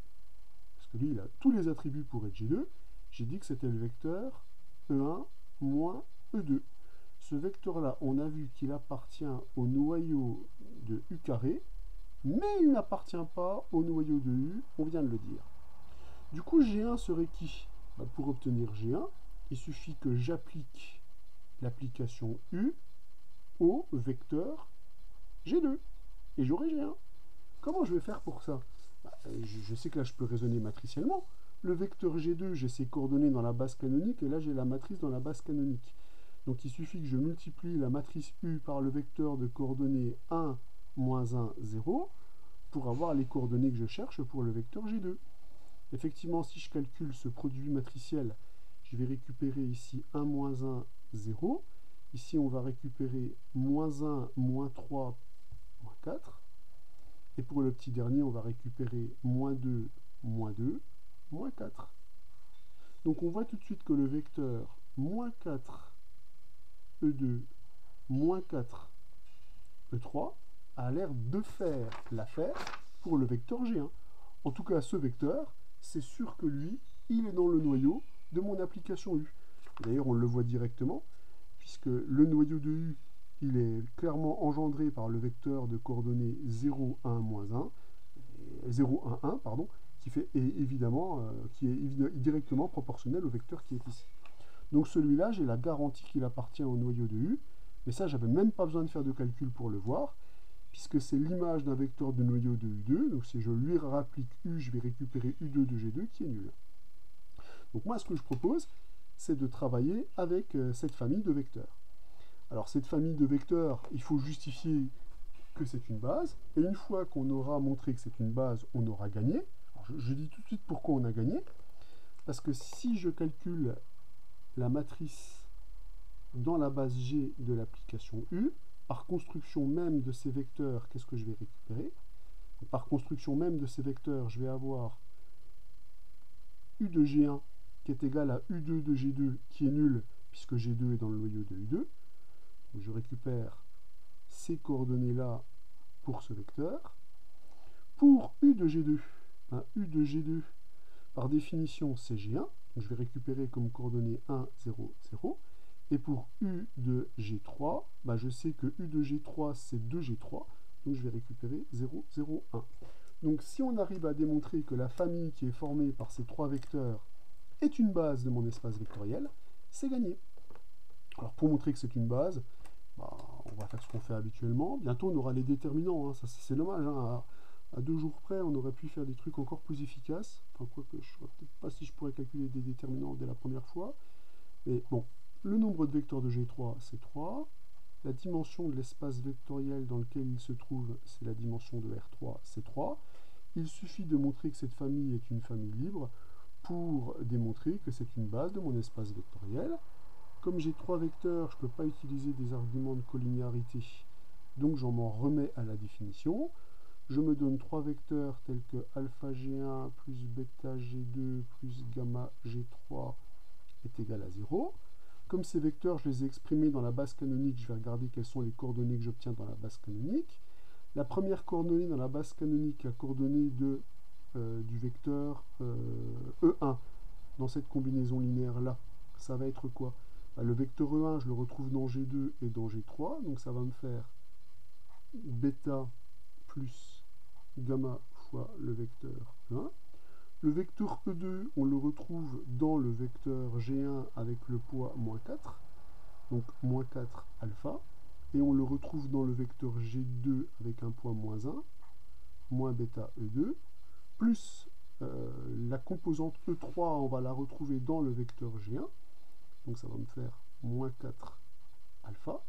parce que lui, il a tous les attributs pour être G2. J'ai dit que c'était le vecteur E1 moins E2. Ce vecteur-là, on a vu qu'il appartient au noyau de U carré, mais il n'appartient pas au noyau de U, on vient de le dire. Du coup, G1 serait qui? Pour obtenir G1, il suffit que j'applique l'application U au vecteur G2, et j'aurai G1. Comment je vais faire pour ça? Je sais que là, je peux raisonner matriciellement. Le vecteur G2, j'ai ses coordonnées dans la base canonique, et là, j'ai la matrice dans la base canonique. Donc, il suffit que je multiplie la matrice U par le vecteur de coordonnées 1, moins 1, 0, pour avoir les coordonnées que je cherche pour le vecteur G2. Effectivement, si je calcule ce produit matriciel, je vais récupérer ici 1, moins 1, 0. Ici, on va récupérer moins 1, moins 3, moins 4. Et pour le petit dernier, on va récupérer moins 2, moins 2, moins 4. Donc on voit tout de suite que le vecteur moins 4, E2, moins 4, E3 a l'air de faire l'affaire pour le vecteur G1. En tout cas, ce vecteur, c'est sûr que lui, il est dans le noyau de mon application U. D'ailleurs, on le voit directement, puisque le noyau de U, il est clairement engendré par le vecteur de coordonnées 0, 1, moins 1, 0, 1, 1, pardon, qui est directement proportionnel au vecteur qui est ici. Donc celui-là, j'ai la garantie qu'il appartient au noyau de U, mais ça, j'avais même pas besoin de faire de calcul pour le voir, puisque c'est l'image d'un vecteur de noyau de U2, donc si je lui rapplique U, je vais récupérer U2 de G2 qui est nul. Donc moi, ce que je propose, c'est de travailler avec cette famille de vecteurs. Alors cette famille de vecteurs, il faut justifier que c'est une base, et une fois qu'on aura montré que c'est une base, on aura gagné. Alors, je dis tout de suite pourquoi on a gagné, parce que si je calcule la matrice dans la base G de l'application U, par construction même de ces vecteurs, qu'est-ce que je vais récupérer? Par construction même de ces vecteurs, je vais avoir U de G1 qui est égal à U2 de G2 qui est nul, puisque G2 est dans le noyau de U2. Donc je récupère ces coordonnées-là pour ce vecteur. Pour U de G2, U de G2, par définition, c'est G1. Donc je vais récupérer comme coordonnées 1, 0, 0. Et pour U de G3, je sais que U de G3, c'est 2G3. Donc je vais récupérer 0, 0, 1. Donc si on arrive à démontrer que la famille qui est formée par ces trois vecteurs est une base de mon espace vectoriel, c'est gagné. Alors pour montrer que c'est une base, on va faire ce qu'on fait habituellement. Bientôt on aura les déterminants. Ça, c'est dommage. À 2 jours près, on aurait pu faire des trucs encore plus efficaces. Enfin, quoique, je ne sais peut-être pas si je pourrais calculer des déterminants dès la première fois. Mais bon, le nombre de vecteurs de G3, c'est 3. La dimension de l'espace vectoriel dans lequel il se trouve, c'est la dimension de R3, c'est 3. Il suffit de montrer que cette famille est une famille libre pour démontrer que c'est une base de mon espace vectoriel. Comme j'ai 3 vecteurs, je ne peux pas utiliser des arguments de collinéarité, donc j'en m'en remets à la définition. Je me donne 3 vecteurs tels que alpha G1 plus bêta G2 plus gamma G3 est égal à 0. Comme ces vecteurs, je les ai exprimés dans la base canonique, je vais regarder quelles sont les coordonnées que j'obtiens dans la base canonique. La première coordonnée dans la base canonique, la coordonnée du vecteur E1, dans cette combinaison linéaire-là, ça va être quoi? Le vecteur E1, je le retrouve dans G2 et dans G3, donc ça va me faire bêta plus gamma fois le vecteur E1. Le vecteur E2, on le retrouve dans le vecteur G1 avec le poids moins 4, donc moins 4 alpha, et on le retrouve dans le vecteur G2 avec un poids moins 1, moins bêta E2, plus la composante E3, on va la retrouver dans le vecteur G1, donc ça va me faire moins 4 alpha,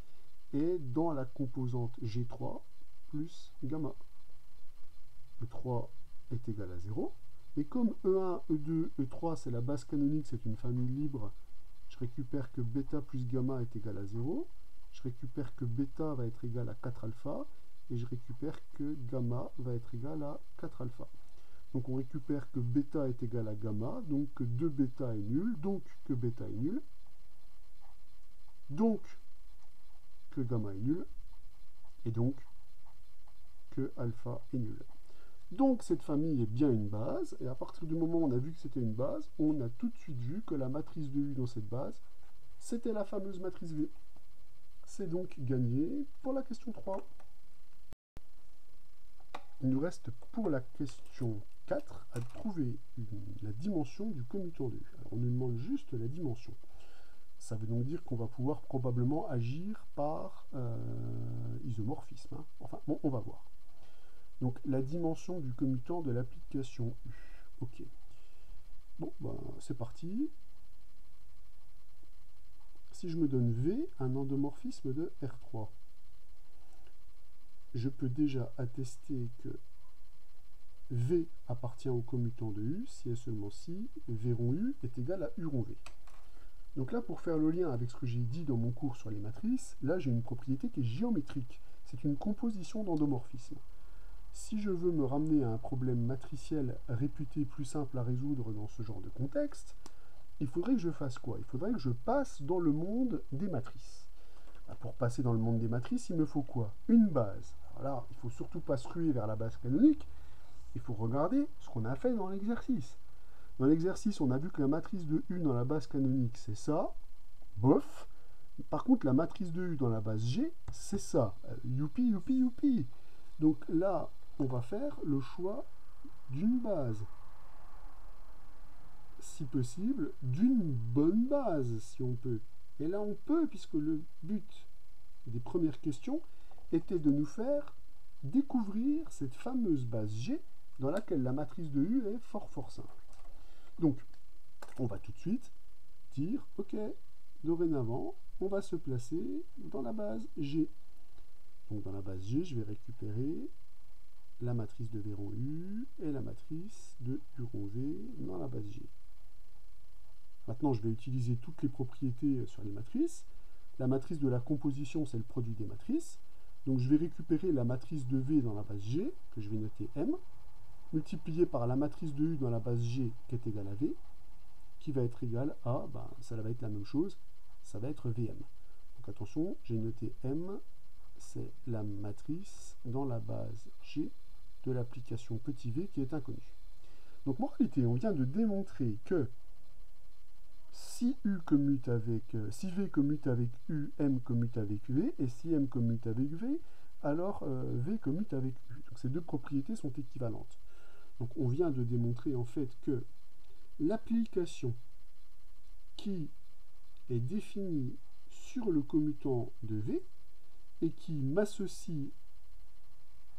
et dans la composante G3 plus gamma. E3 est égal à 0. Et comme E1, E2, E3, c'est la base canonique, c'est une famille libre, je récupère que bêta plus gamma est égal à 0. Je récupère que bêta va être égal à 4 alpha. Et je récupère que gamma va être égal à 4 alpha. Donc on récupère que bêta est égal à gamma, donc que 2 bêta est nul, donc que bêta est nul, donc que gamma est nul, et donc que alpha est nul. Donc cette famille est bien une base, et à partir du moment où on a vu que c'était une base, on a tout de suite vu que la matrice de U dans cette base, c'était la fameuse matrice V. C'est donc gagné pour la question 3. Il nous reste pour la question 4 à trouver la dimension du commutant de U. Alors on nous demande juste la dimension. Ça veut donc dire qu'on va pouvoir probablement agir par isomorphisme. Hein. Enfin, bon, on va voir. Donc la dimension du commutant de l'application U. Ok. Bon, ben, c'est parti. Si je me donne V, un endomorphisme de R3, je peux déjà attester que V appartient au commutant de U si et seulement si V rond U est égal à U rond V. Donc là, pour faire le lien avec ce que j'ai dit dans mon cours sur les matrices, là j'ai une propriété qui est géométrique. C'est une composition d'endomorphisme. Si je veux me ramener à un problème matriciel réputé plus simple à résoudre dans ce genre de contexte, il faudrait que je fasse quoi? Il faudrait que je passe dans le monde des matrices. Pour passer dans le monde des matrices, il me faut quoi? Une base. Alors là, il ne faut surtout pas se ruer vers la base canonique, il faut regarder ce qu'on a fait dans l'exercice. Dans l'exercice, on a vu que la matrice de U dans la base canonique, c'est ça, bof. Par contre, la matrice de U dans la base G, c'est ça, youpi, youpi, youpi. Donc là, on va faire le choix d'une base. Si possible, d'une bonne base, si on peut. Et là, on peut, puisque le but des premières questions était de nous faire découvrir cette fameuse base G dans laquelle la matrice de U est fort simple. Donc, on va tout de suite dire, ok, dorénavant, on va se placer dans la base G. Donc dans la base G, je vais récupérer la matrice de V rond U et la matrice de U rond V dans la base G. Maintenant, je vais utiliser toutes les propriétés sur les matrices. La matrice de la composition, c'est le produit des matrices. Donc je vais récupérer la matrice de V dans la base G, que je vais noter M, multiplié par la matrice de U dans la base G, qui est égale à V, qui va être égale à, ça va être la même chose, ça va être VM. Donc attention, j'ai noté M, c'est la matrice dans la base G de l'application petit v qui est inconnue. Donc moralité, on vient de démontrer que si U commute avec, si V commute avec U, M commute avec V, et si M commute avec V, alors V commute avec U. Donc ces deux propriétés sont équivalentes. Donc on vient de démontrer en fait que l'application qui est définie sur le commutant de V et qui m'associe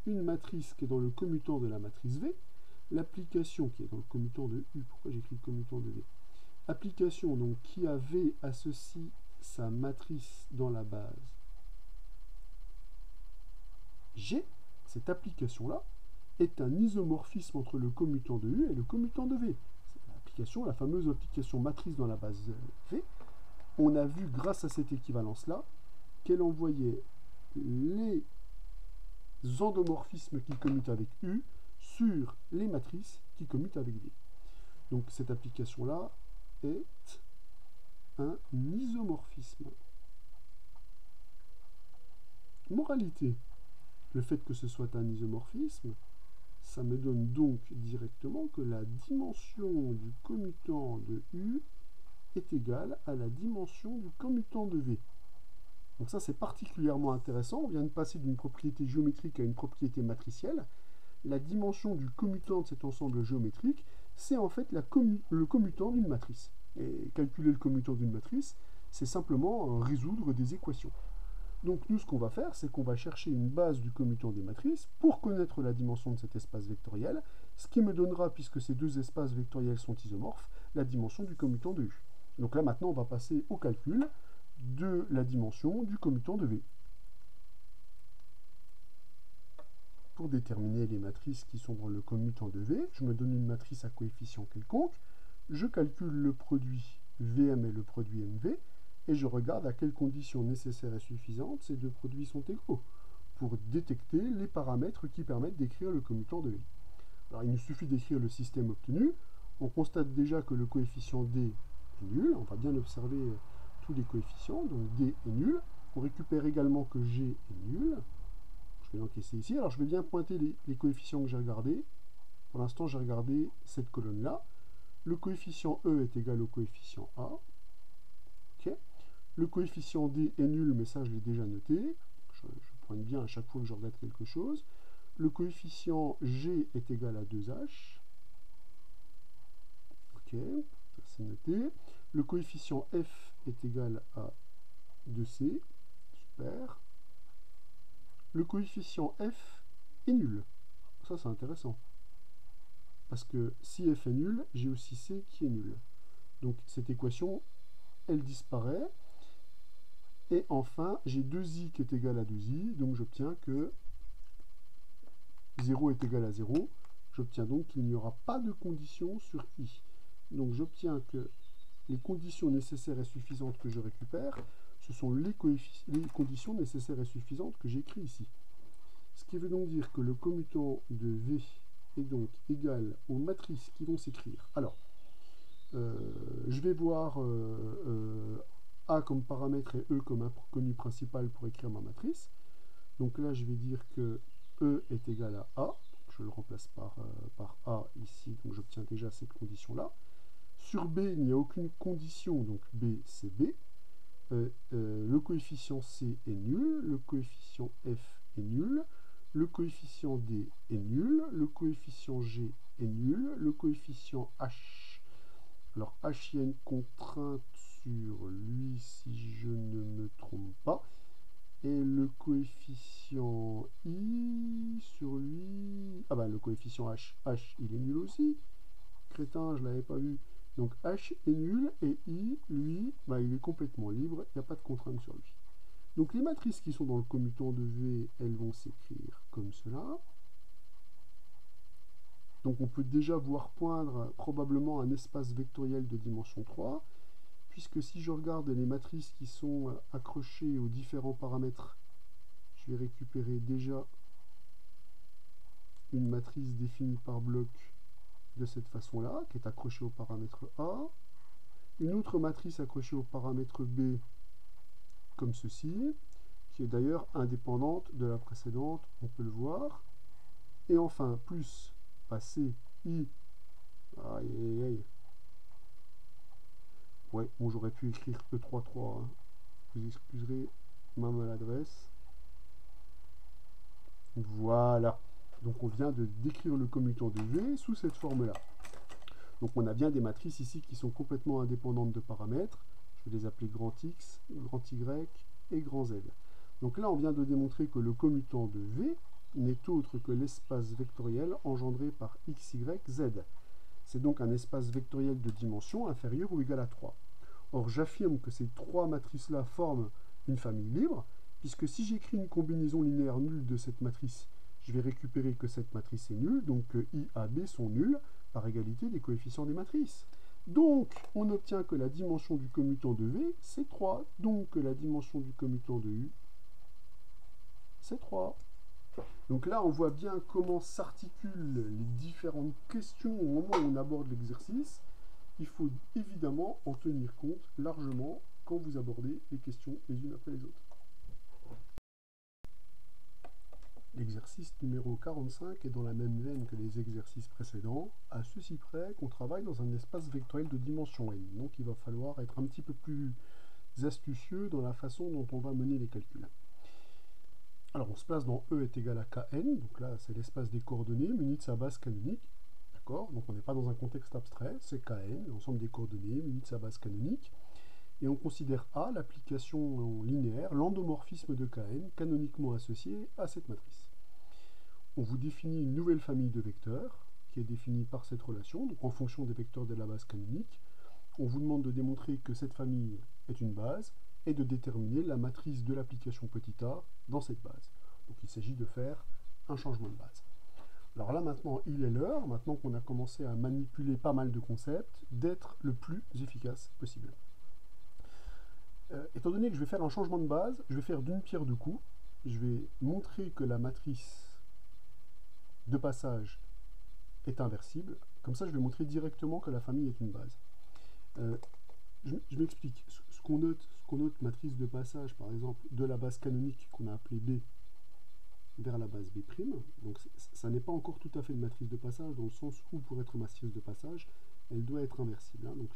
une matrice qui est dans le commutant de la matrice V, l'application qui est dans le commutant de U, pourquoi j'écris le commutant de V? Application donc qui a V associe sa matrice dans la base G, cette application-là est un isomorphisme entre le commutant de U et le commutant de V. L'application, la fameuse application matrice dans la base V, on a vu grâce à cette équivalence-là qu'elle envoyait les endomorphismes qui commutent avec U sur les matrices qui commutent avec V. Donc cette application-là est un isomorphisme. Moralité, le fait que ce soit un isomorphisme, ça me donne donc directement que la dimension du commutant de U est égale à la dimension du commutant de V. Donc ça c'est particulièrement intéressant, on vient de passer d'une propriété géométrique à une propriété matricielle. La dimension du commutant de cet ensemble géométrique, c'est en fait le commutant d'une matrice. Et calculer le commutant d'une matrice, c'est simplement résoudre des équations. Donc nous, ce qu'on va faire, c'est qu'on va chercher une base du commutant des matrices pour connaître la dimension de cet espace vectoriel, ce qui me donnera, puisque ces deux espaces vectoriels sont isomorphes, la dimension du commutant de U. Donc là, maintenant, on va passer au calcul de la dimension du commutant de V. Pour déterminer les matrices qui sont dans le commutant de V, je me donne une matrice à coefficient quelconque, je calcule le produit VM et le produit MV, et je regarde à quelles conditions nécessaires et suffisantes ces deux produits sont égaux, pour détecter les paramètres qui permettent d'écrire le commutant de V. Alors il nous suffit d'écrire le système obtenu, on constate déjà que le coefficient D est nul, on va bien observer tous les coefficients, donc D est nul, on récupère également que G est nul, je vais l'encaisser ici, alors je vais bien pointer les coefficients que j'ai regardés, pour l'instant j'ai regardé cette colonne-là, le coefficient E est égal au coefficient A, okay. Le coefficient D est nul, mais ça je l'ai déjà noté, je pointe bien à chaque fois que je regarde quelque chose, le coefficient G est égal à 2H, ok, ça c'est noté, le coefficient F est égal à 2C, super, le coefficient F est nul, ça c'est intéressant, parce que si F est nul, j'ai aussi C qui est nul, donc cette équation, elle disparaît, et enfin, j'ai 2i qui est égal à 2i, donc j'obtiens que 0 est égal à 0. J'obtiens donc qu'il n'y aura pas de condition sur i. Donc j'obtiens que les conditions nécessaires et suffisantes que je récupère, ce sont les conditions nécessaires et suffisantes que j'écris ici. Ce qui veut donc dire que le commutant de V est donc égal aux matrices qui vont s'écrire. Alors, je vais voir A comme paramètre et E comme inconnu principal pour écrire ma matrice. Donc là, je vais dire que E est égal à A. Je le remplace par A ici, donc j'obtiens déjà cette condition-là. Sur B, il n'y a aucune condition, donc B, c'est B. Le coefficient C est nul, le coefficient F est nul, le coefficient D est nul, le coefficient G est nul, le coefficient H. Alors H, il y a une contrainte sur lui, si je ne me trompe pas. Et le coefficient I sur lui... Ah bah le coefficient H, il est nul aussi. Crétin, je ne l'avais pas vu. Donc H est nul et I, lui, bah, il est complètement libre, il n'y a pas de contrainte sur lui. Donc les matrices qui sont dans le commutant de V, elles vont s'écrire comme cela. Donc on peut déjà voir poindre probablement un espace vectoriel de dimension 3, puisque si je regarde les matrices qui sont accrochées aux différents paramètres, je vais récupérer déjà une matrice définie par bloc de cette façon-là, qui est accrochée au paramètre A, une autre matrice accrochée au paramètre B, comme ceci, qui est d'ailleurs indépendante de la précédente, on peut le voir, et enfin, plus, C, I, aïe aïe aïe, ouais, bon j'aurais pu écrire E33, hein. Vous excuserez ma maladresse, voilà, donc on vient de décrire le commutant de V sous cette forme-là. Donc on a bien des matrices ici qui sont complètement indépendantes de paramètres. Je vais les appeler grand X, grand Y et grand Z. Donc là on vient de démontrer que le commutant de V n'est autre que l'espace vectoriel engendré par X, Y, Z. C'est donc un espace vectoriel de dimension inférieure ou égale à 3. Or j'affirme que ces trois matrices-là forment une famille libre, puisque si j'écris une combinaison linéaire nulle de cette matrice, je vais récupérer que cette matrice est nulle, donc que I A B sont nuls, par égalité des coefficients des matrices. Donc, on obtient que la dimension du commutant de V, c'est 3. Donc, que la dimension du commutant de U, c'est 3. Donc là, on voit bien comment s'articulent les différentes questions au moment où on aborde l'exercice. Il faut évidemment en tenir compte largement quand vous abordez les questions les unes après les autres. L'exercice numéro 45 est dans la même veine que les exercices précédents, à ceci près qu'on travaille dans un espace vectoriel de dimension n. Donc il va falloir être un petit peu plus astucieux dans la façon dont on va mener les calculs. Alors on se place dans E est égal à Kn, donc là c'est l'espace des coordonnées muni de sa base canonique. D'accord ? Donc on n'est pas dans un contexte abstrait, c'est Kn, l'ensemble des coordonnées muni de sa base canonique. Et on considère A, l'application linéaire, l'endomorphisme de Kn, canoniquement associé à cette matrice. On vous définit une nouvelle famille de vecteurs, qui est définie par cette relation, donc en fonction des vecteurs de la base canonique. On vous demande de démontrer que cette famille est une base, et de déterminer la matrice de l'application petit a dans cette base. Donc il s'agit de faire un changement de base. Alors là maintenant, il est l'heure, maintenant qu'on a commencé à manipuler pas mal de concepts, d'être le plus efficace possible. Étant donné que je vais faire un changement de base, je vais faire d'une pierre deux coups. Je vais montrer que la matrice de passage est inversible. Comme ça, je vais montrer directement que la famille est une base. Je m'explique. Ce qu'on note matrice de passage, par exemple, de la base canonique qu'on a appelée B vers la base B', donc ça n'est pas encore tout à fait une matrice de passage, dans le sens où, pour être matrice de passage, elle doit être inversible. Hein. Donc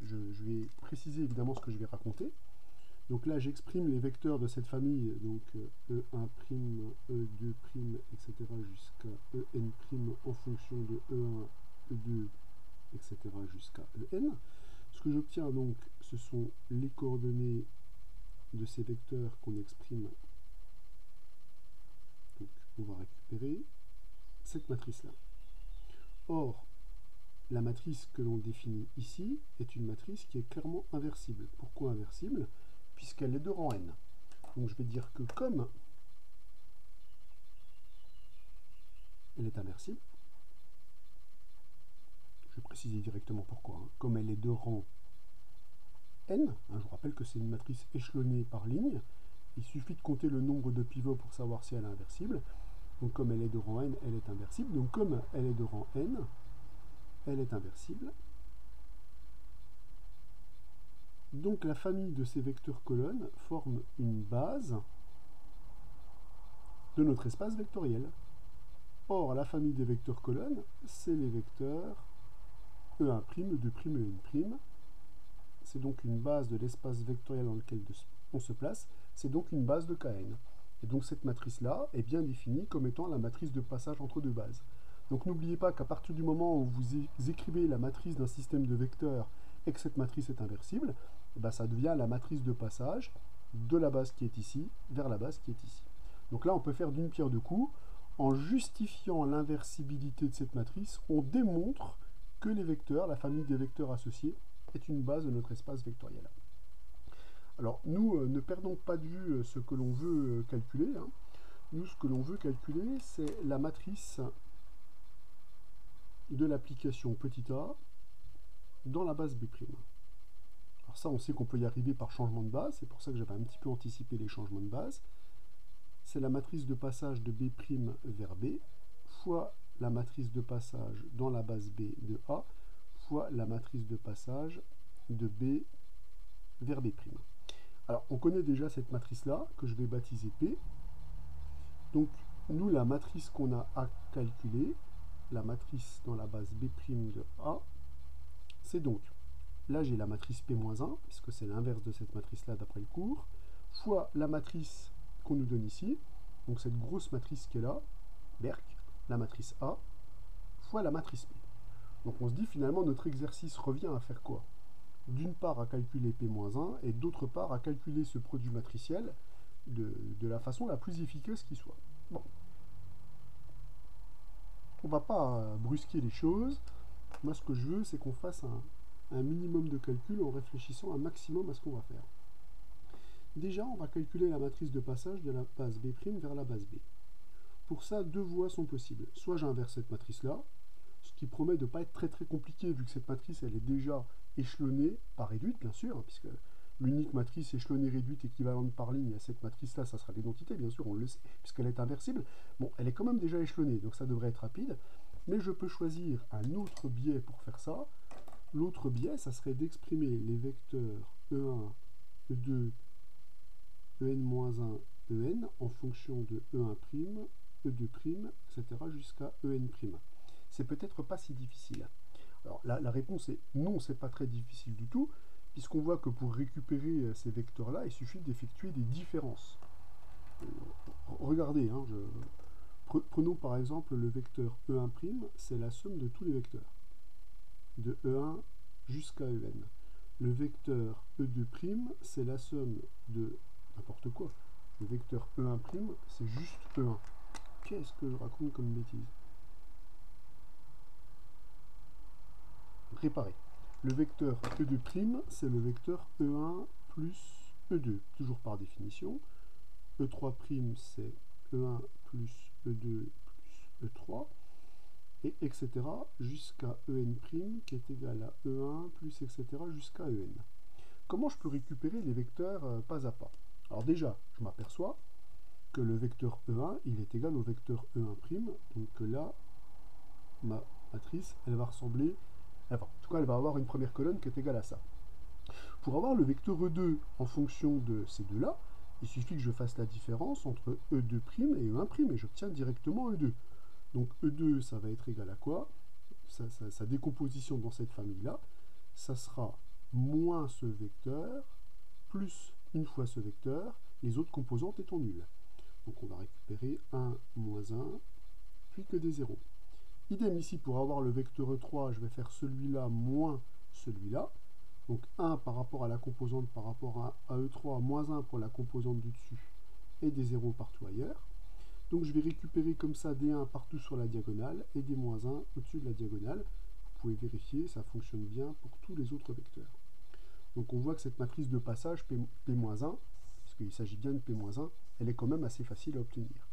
je vais préciser évidemment ce que je vais raconter. Donc là, j'exprime les vecteurs de cette famille, donc E1', E2', etc. jusqu'à En' en fonction de E1, E2, etc. jusqu'à En. Ce que j'obtiens donc, ce sont les coordonnées de ces vecteurs qu'on exprime. Donc on va récupérer cette matrice-là. Or, la matrice que l'on définit ici est une matrice qui est clairement inversible. Pourquoi inversible? Puisqu'elle est de rang n. Donc je vais dire que comme elle est inversible, je vais préciser directement pourquoi, hein. Comme elle est de rang n, hein, je vous rappelle que c'est une matrice échelonnée par ligne, il suffit de compter le nombre de pivots pour savoir si elle est inversible. Donc comme elle est de rang n, elle est inversible. Donc comme elle est de rang n, elle est inversible. Donc la famille de ces vecteurs colonnes forme une base de notre espace vectoriel. Or, la famille des vecteurs colonnes, c'est les vecteurs E1', E2', En'. C'est donc une base de l'espace vectoriel dans lequel on se place. C'est donc une base de Kn. Et donc cette matrice-là est bien définie comme étant la matrice de passage entre deux bases. Donc n'oubliez pas qu'à partir du moment où vous écrivez la matrice d'un système de vecteurs et que cette matrice est inversible, et ben ça devient la matrice de passage de la base qui est ici vers la base qui est ici. Donc là, on peut faire d'une pierre deux coups. En justifiant l'inversibilité de cette matrice, on démontre que les vecteurs, la famille des vecteurs associés, est une base de notre espace vectoriel. Alors, nous, ne perdons pas de vue ce que l'on veut calculer. Hein. Nous, ce que l'on veut calculer, c'est la matrice de l'application petit a dans la base B'. Alors ça, on sait qu'on peut y arriver par changement de base, c'est pour ça que j'avais un petit peu anticipé les changements de base. C'est la matrice de passage de B' vers B, fois la matrice de passage dans la base B de A, fois la matrice de passage de B vers B'. Alors, on connaît déjà cette matrice-là, que je vais baptiser P. Donc, nous, la matrice qu'on a à calculer, la matrice dans la base B' de A, c'est donc, là j'ai la matrice P-1, puisque c'est l'inverse de cette matrice-là d'après le cours, fois la matrice qu'on nous donne ici, donc cette grosse matrice qui est là, Berk, la matrice A, fois la matrice P. Donc on se dit finalement notre exercice revient à faire quoi? D'une part à calculer P-1 et d'autre part à calculer ce produit matriciel de la façon la plus efficace qui soit. Bon. On ne va pas brusquer les choses. Moi ce que je veux c'est qu'on fasse un minimum de calcul en réfléchissant un maximum à ce qu'on va faire. Déjà, on va calculer la matrice de passage de la base B' vers la base B. Pour ça, deux voies sont possibles. Soit j'inverse cette matrice-là, ce qui promet de ne pas être très très compliqué, vu que cette matrice, elle est déjà échelonnée, pas réduite bien sûr, puisque l'unique matrice échelonnée réduite équivalente par ligne à cette matrice-là, ça sera l'identité, bien sûr, on le sait, puisqu'elle est inversible. Bon, elle est quand même déjà échelonnée, donc ça devrait être rapide, mais je peux choisir un autre biais pour faire ça. L'autre biais, ça serait d'exprimer les vecteurs E1, E2, En-1, En en fonction de E1', E2', etc. jusqu'à En'. C'est peut-être pas si difficile. Alors la réponse est non, c'est pas très difficile du tout, puisqu'on voit que pour récupérer ces vecteurs-là, il suffit d'effectuer des différences. Regardez, hein, prenons par exemple le vecteur E1', c'est la somme de tous les vecteurs, de E1 jusqu'à En. Le vecteur E2', c'est la somme de n'importe quoi. Le vecteur E1', c'est juste E1. Qu'est-ce que je raconte comme bêtise? Réparer. Le vecteur E2', c'est le vecteur E1 + plus E2, toujours par définition. E3' c'est E1 plus E2 plus E3, et etc. jusqu'à En' qui est égal à E1 plus etc. jusqu'à En. Comment je peux récupérer les vecteurs pas à pas? Alors déjà, je m'aperçois que le vecteur E1, il est égal au vecteur E1', donc là, ma matrice, elle va ressembler, enfin, en tout cas, elle va avoir une première colonne qui est égale à ça. Pour avoir le vecteur E2 en fonction de ces deux-là, il suffit que je fasse la différence entre E2' et E1', et j'obtiens directement E2. Donc E2, ça va être égal à quoi? Sa décomposition dans cette famille-là, ça sera moins ce vecteur, plus une fois ce vecteur, les autres composantes étant nulles. Donc on va récupérer 1, moins 1, puis que des zéros. Idem ici, pour avoir le vecteur E3, je vais faire celui-là moins celui-là. Donc 1 par rapport à la composante par rapport à E3, moins 1 pour la composante du dessus, et des zéros partout ailleurs. Donc je vais récupérer comme ça des 1 partout sur la diagonale, et des moins 1 au-dessus de la diagonale. Vous pouvez vérifier, ça fonctionne bien pour tous les autres vecteurs. Donc on voit que cette matrice de passage P-1, puisqu'il s'agit bien de P-1, elle est quand même assez facile à obtenir.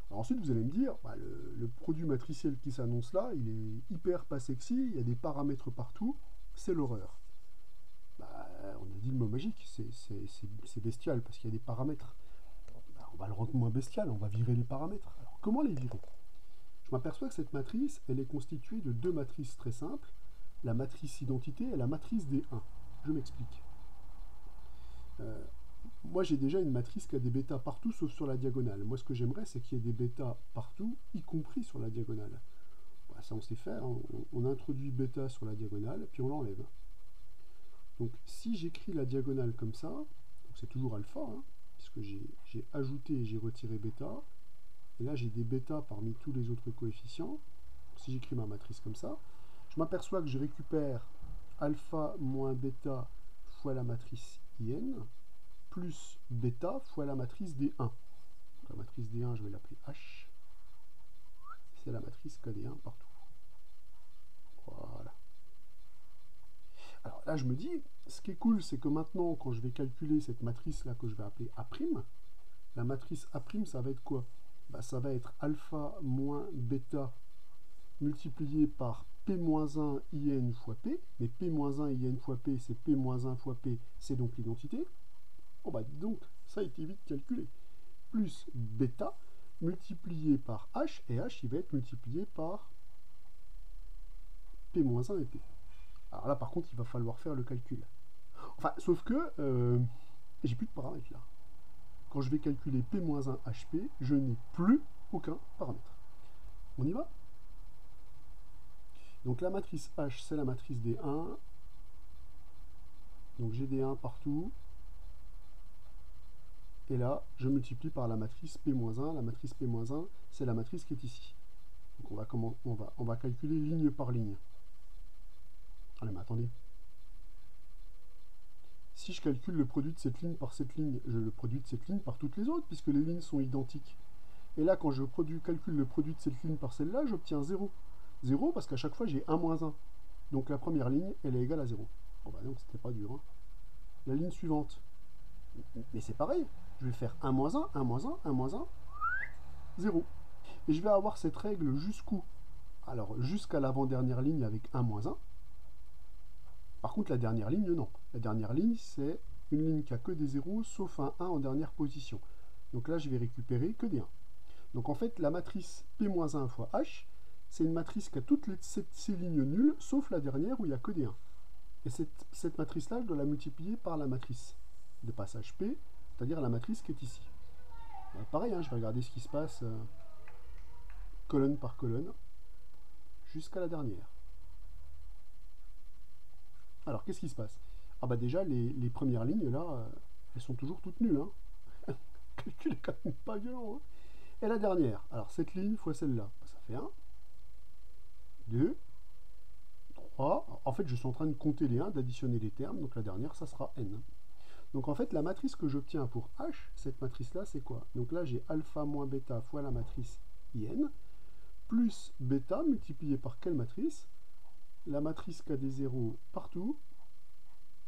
Alors ensuite, vous allez me dire, bah, le produit matriciel qui s'annonce là, il est hyper pas sexy, il y a des paramètres partout, c'est l'horreur. Bah, on a dit le mot magique, c'est bestial, parce qu'il y a des paramètres. Bah, on va le rendre moins bestial, on va virer les paramètres. Alors comment les virer? Je m'aperçois que cette matrice, elle est constituée de deux matrices très simples, la matrice identité et la matrice des 1. Je m'explique. Moi, j'ai déjà une matrice qui a des bêtas partout sauf sur la diagonale. Moi, ce que j'aimerais, c'est qu'il y ait des bêtas partout, y compris sur la diagonale. Bah, ça, on sait faire. Hein. On introduit bêta sur la diagonale, puis on l'enlève. Donc, si j'écris la diagonale comme ça, c'est toujours alpha, hein, puisque j'ai ajouté et j'ai retiré bêta. Et là, j'ai des bêtas parmi tous les autres coefficients. Si j'écris ma matrice comme ça, je m'aperçois que je récupère alpha moins bêta fois la matrice IN, plus bêta fois la matrice D1. Donc la matrice D1, je vais l'appeler H. C'est la matrice KD1 partout. Voilà. Alors là, je me dis, ce qui est cool, c'est que maintenant, quand je vais calculer cette matrice-là que je vais appeler A', la matrice A', ça va être quoi? Bah, ça va être alpha moins bêta multiplié par P-1 IN fois P, mais P-1 IN fois P, c'est P-1 fois P, c'est donc l'identité. Bon bah donc, ça a été vite calculé. Plus bêta multiplié par H, et H, il va être multiplié par P-1 et P. Alors là, par contre, il va falloir faire le calcul. Enfin, sauf que j'ai plus de paramètres là. Quand je vais calculer P-1 HP, je n'ai plus aucun paramètre. On y va? Donc la matrice H, c'est la matrice des 1. Donc j'ai des 1 partout. Et là, je multiplie par la matrice P-1. La matrice P-1, c'est la matrice qui est ici. Donc on va calculer ligne par ligne. Ah mais attendez. Si je calcule le produit de cette ligne par cette ligne, je le produis de cette ligne par toutes les autres, puisque les lignes sont identiques. Et là, quand je calcule le produit de cette ligne par celle-là, j'obtiens 0. 0 parce qu'à chaque fois, j'ai 1 moins 1. Donc la première ligne, elle est égale à 0. Bon bah donc c'était pas dur. Hein. La ligne suivante. Mais c'est pareil. Je vais faire 1 moins 1, 1 moins 1, 1 moins 1, 0. Et je vais avoir cette règle jusqu'où? Alors jusqu'à l'avant-dernière ligne avec 1 moins 1. Par contre, la dernière ligne, non. La dernière ligne, c'est une ligne qui a que des 0, sauf un 1 en dernière position. Donc là, je vais récupérer que des 1. Donc en fait, la matrice P-1 fois H, c'est une matrice qui a toutes ces lignes nulles, sauf la dernière où il n'y a que des 1. Et cette matrice-là, je dois la multiplier par la matrice de passage P, c'est-à-dire la matrice qui est ici. Pareil, hein, je vais regarder ce qui se passe colonne par colonne, jusqu'à la dernière. Alors, qu'est-ce qui se passe? Ah bah déjà, les premières lignes, là, elles sont toujours toutes nulles. Hein. Le calcul est quand même pas violent. Hein. Et la dernière, alors cette ligne fois celle-là, ça fait 1, 2, 3. En fait, je suis en train de compter les 1, d'additionner les termes, donc la dernière, ça sera n. Donc en fait, la matrice que j'obtiens pour H, cette matrice-là, c'est quoi? Donc là, j'ai alpha moins bêta fois la matrice IN, plus bêta multiplié par quelle matrice? La matrice qui a des zéros partout,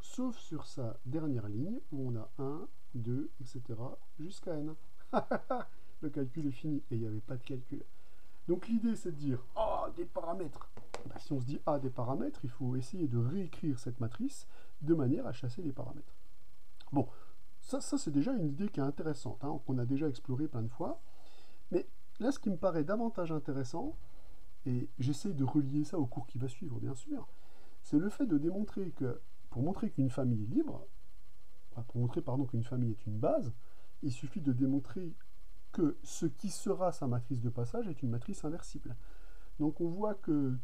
sauf sur sa dernière ligne, où on a 1, 2, etc., jusqu'à n. Le calcul est fini, et il n'y avait pas de calcul. Donc l'idée, c'est de dire « Ah, des paramètres !» Si on se dit « Ah, des paramètres », il faut essayer de réécrire cette matrice de manière à chasser les paramètres. Bon, ça c'est déjà une idée qui est intéressante, hein, qu'on a déjà exploré plein de fois. Mais là, ce qui me paraît davantage intéressant, et j'essaie de relier ça au cours qui va suivre, bien sûr, c'est le fait de démontrer que, pour montrer qu'une famille est libre, pour montrer, pardon, qu'une famille est une base, il suffit de démontrer que ce qui sera sa matrice de passage est une matrice inversible. Donc on voit que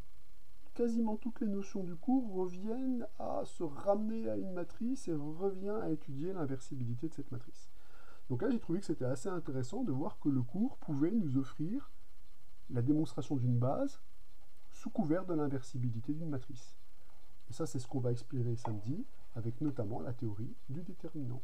quasiment toutes les notions du cours reviennent à se ramener à une matrice et revient à étudier l'inversibilité de cette matrice. Donc là, j'ai trouvé que c'était assez intéressant de voir que le cours pouvait nous offrir la démonstration d'une base sous couvert de l'inversibilité d'une matrice. Et ça, c'est ce qu'on va explorer samedi, avec notamment la théorie du déterminant.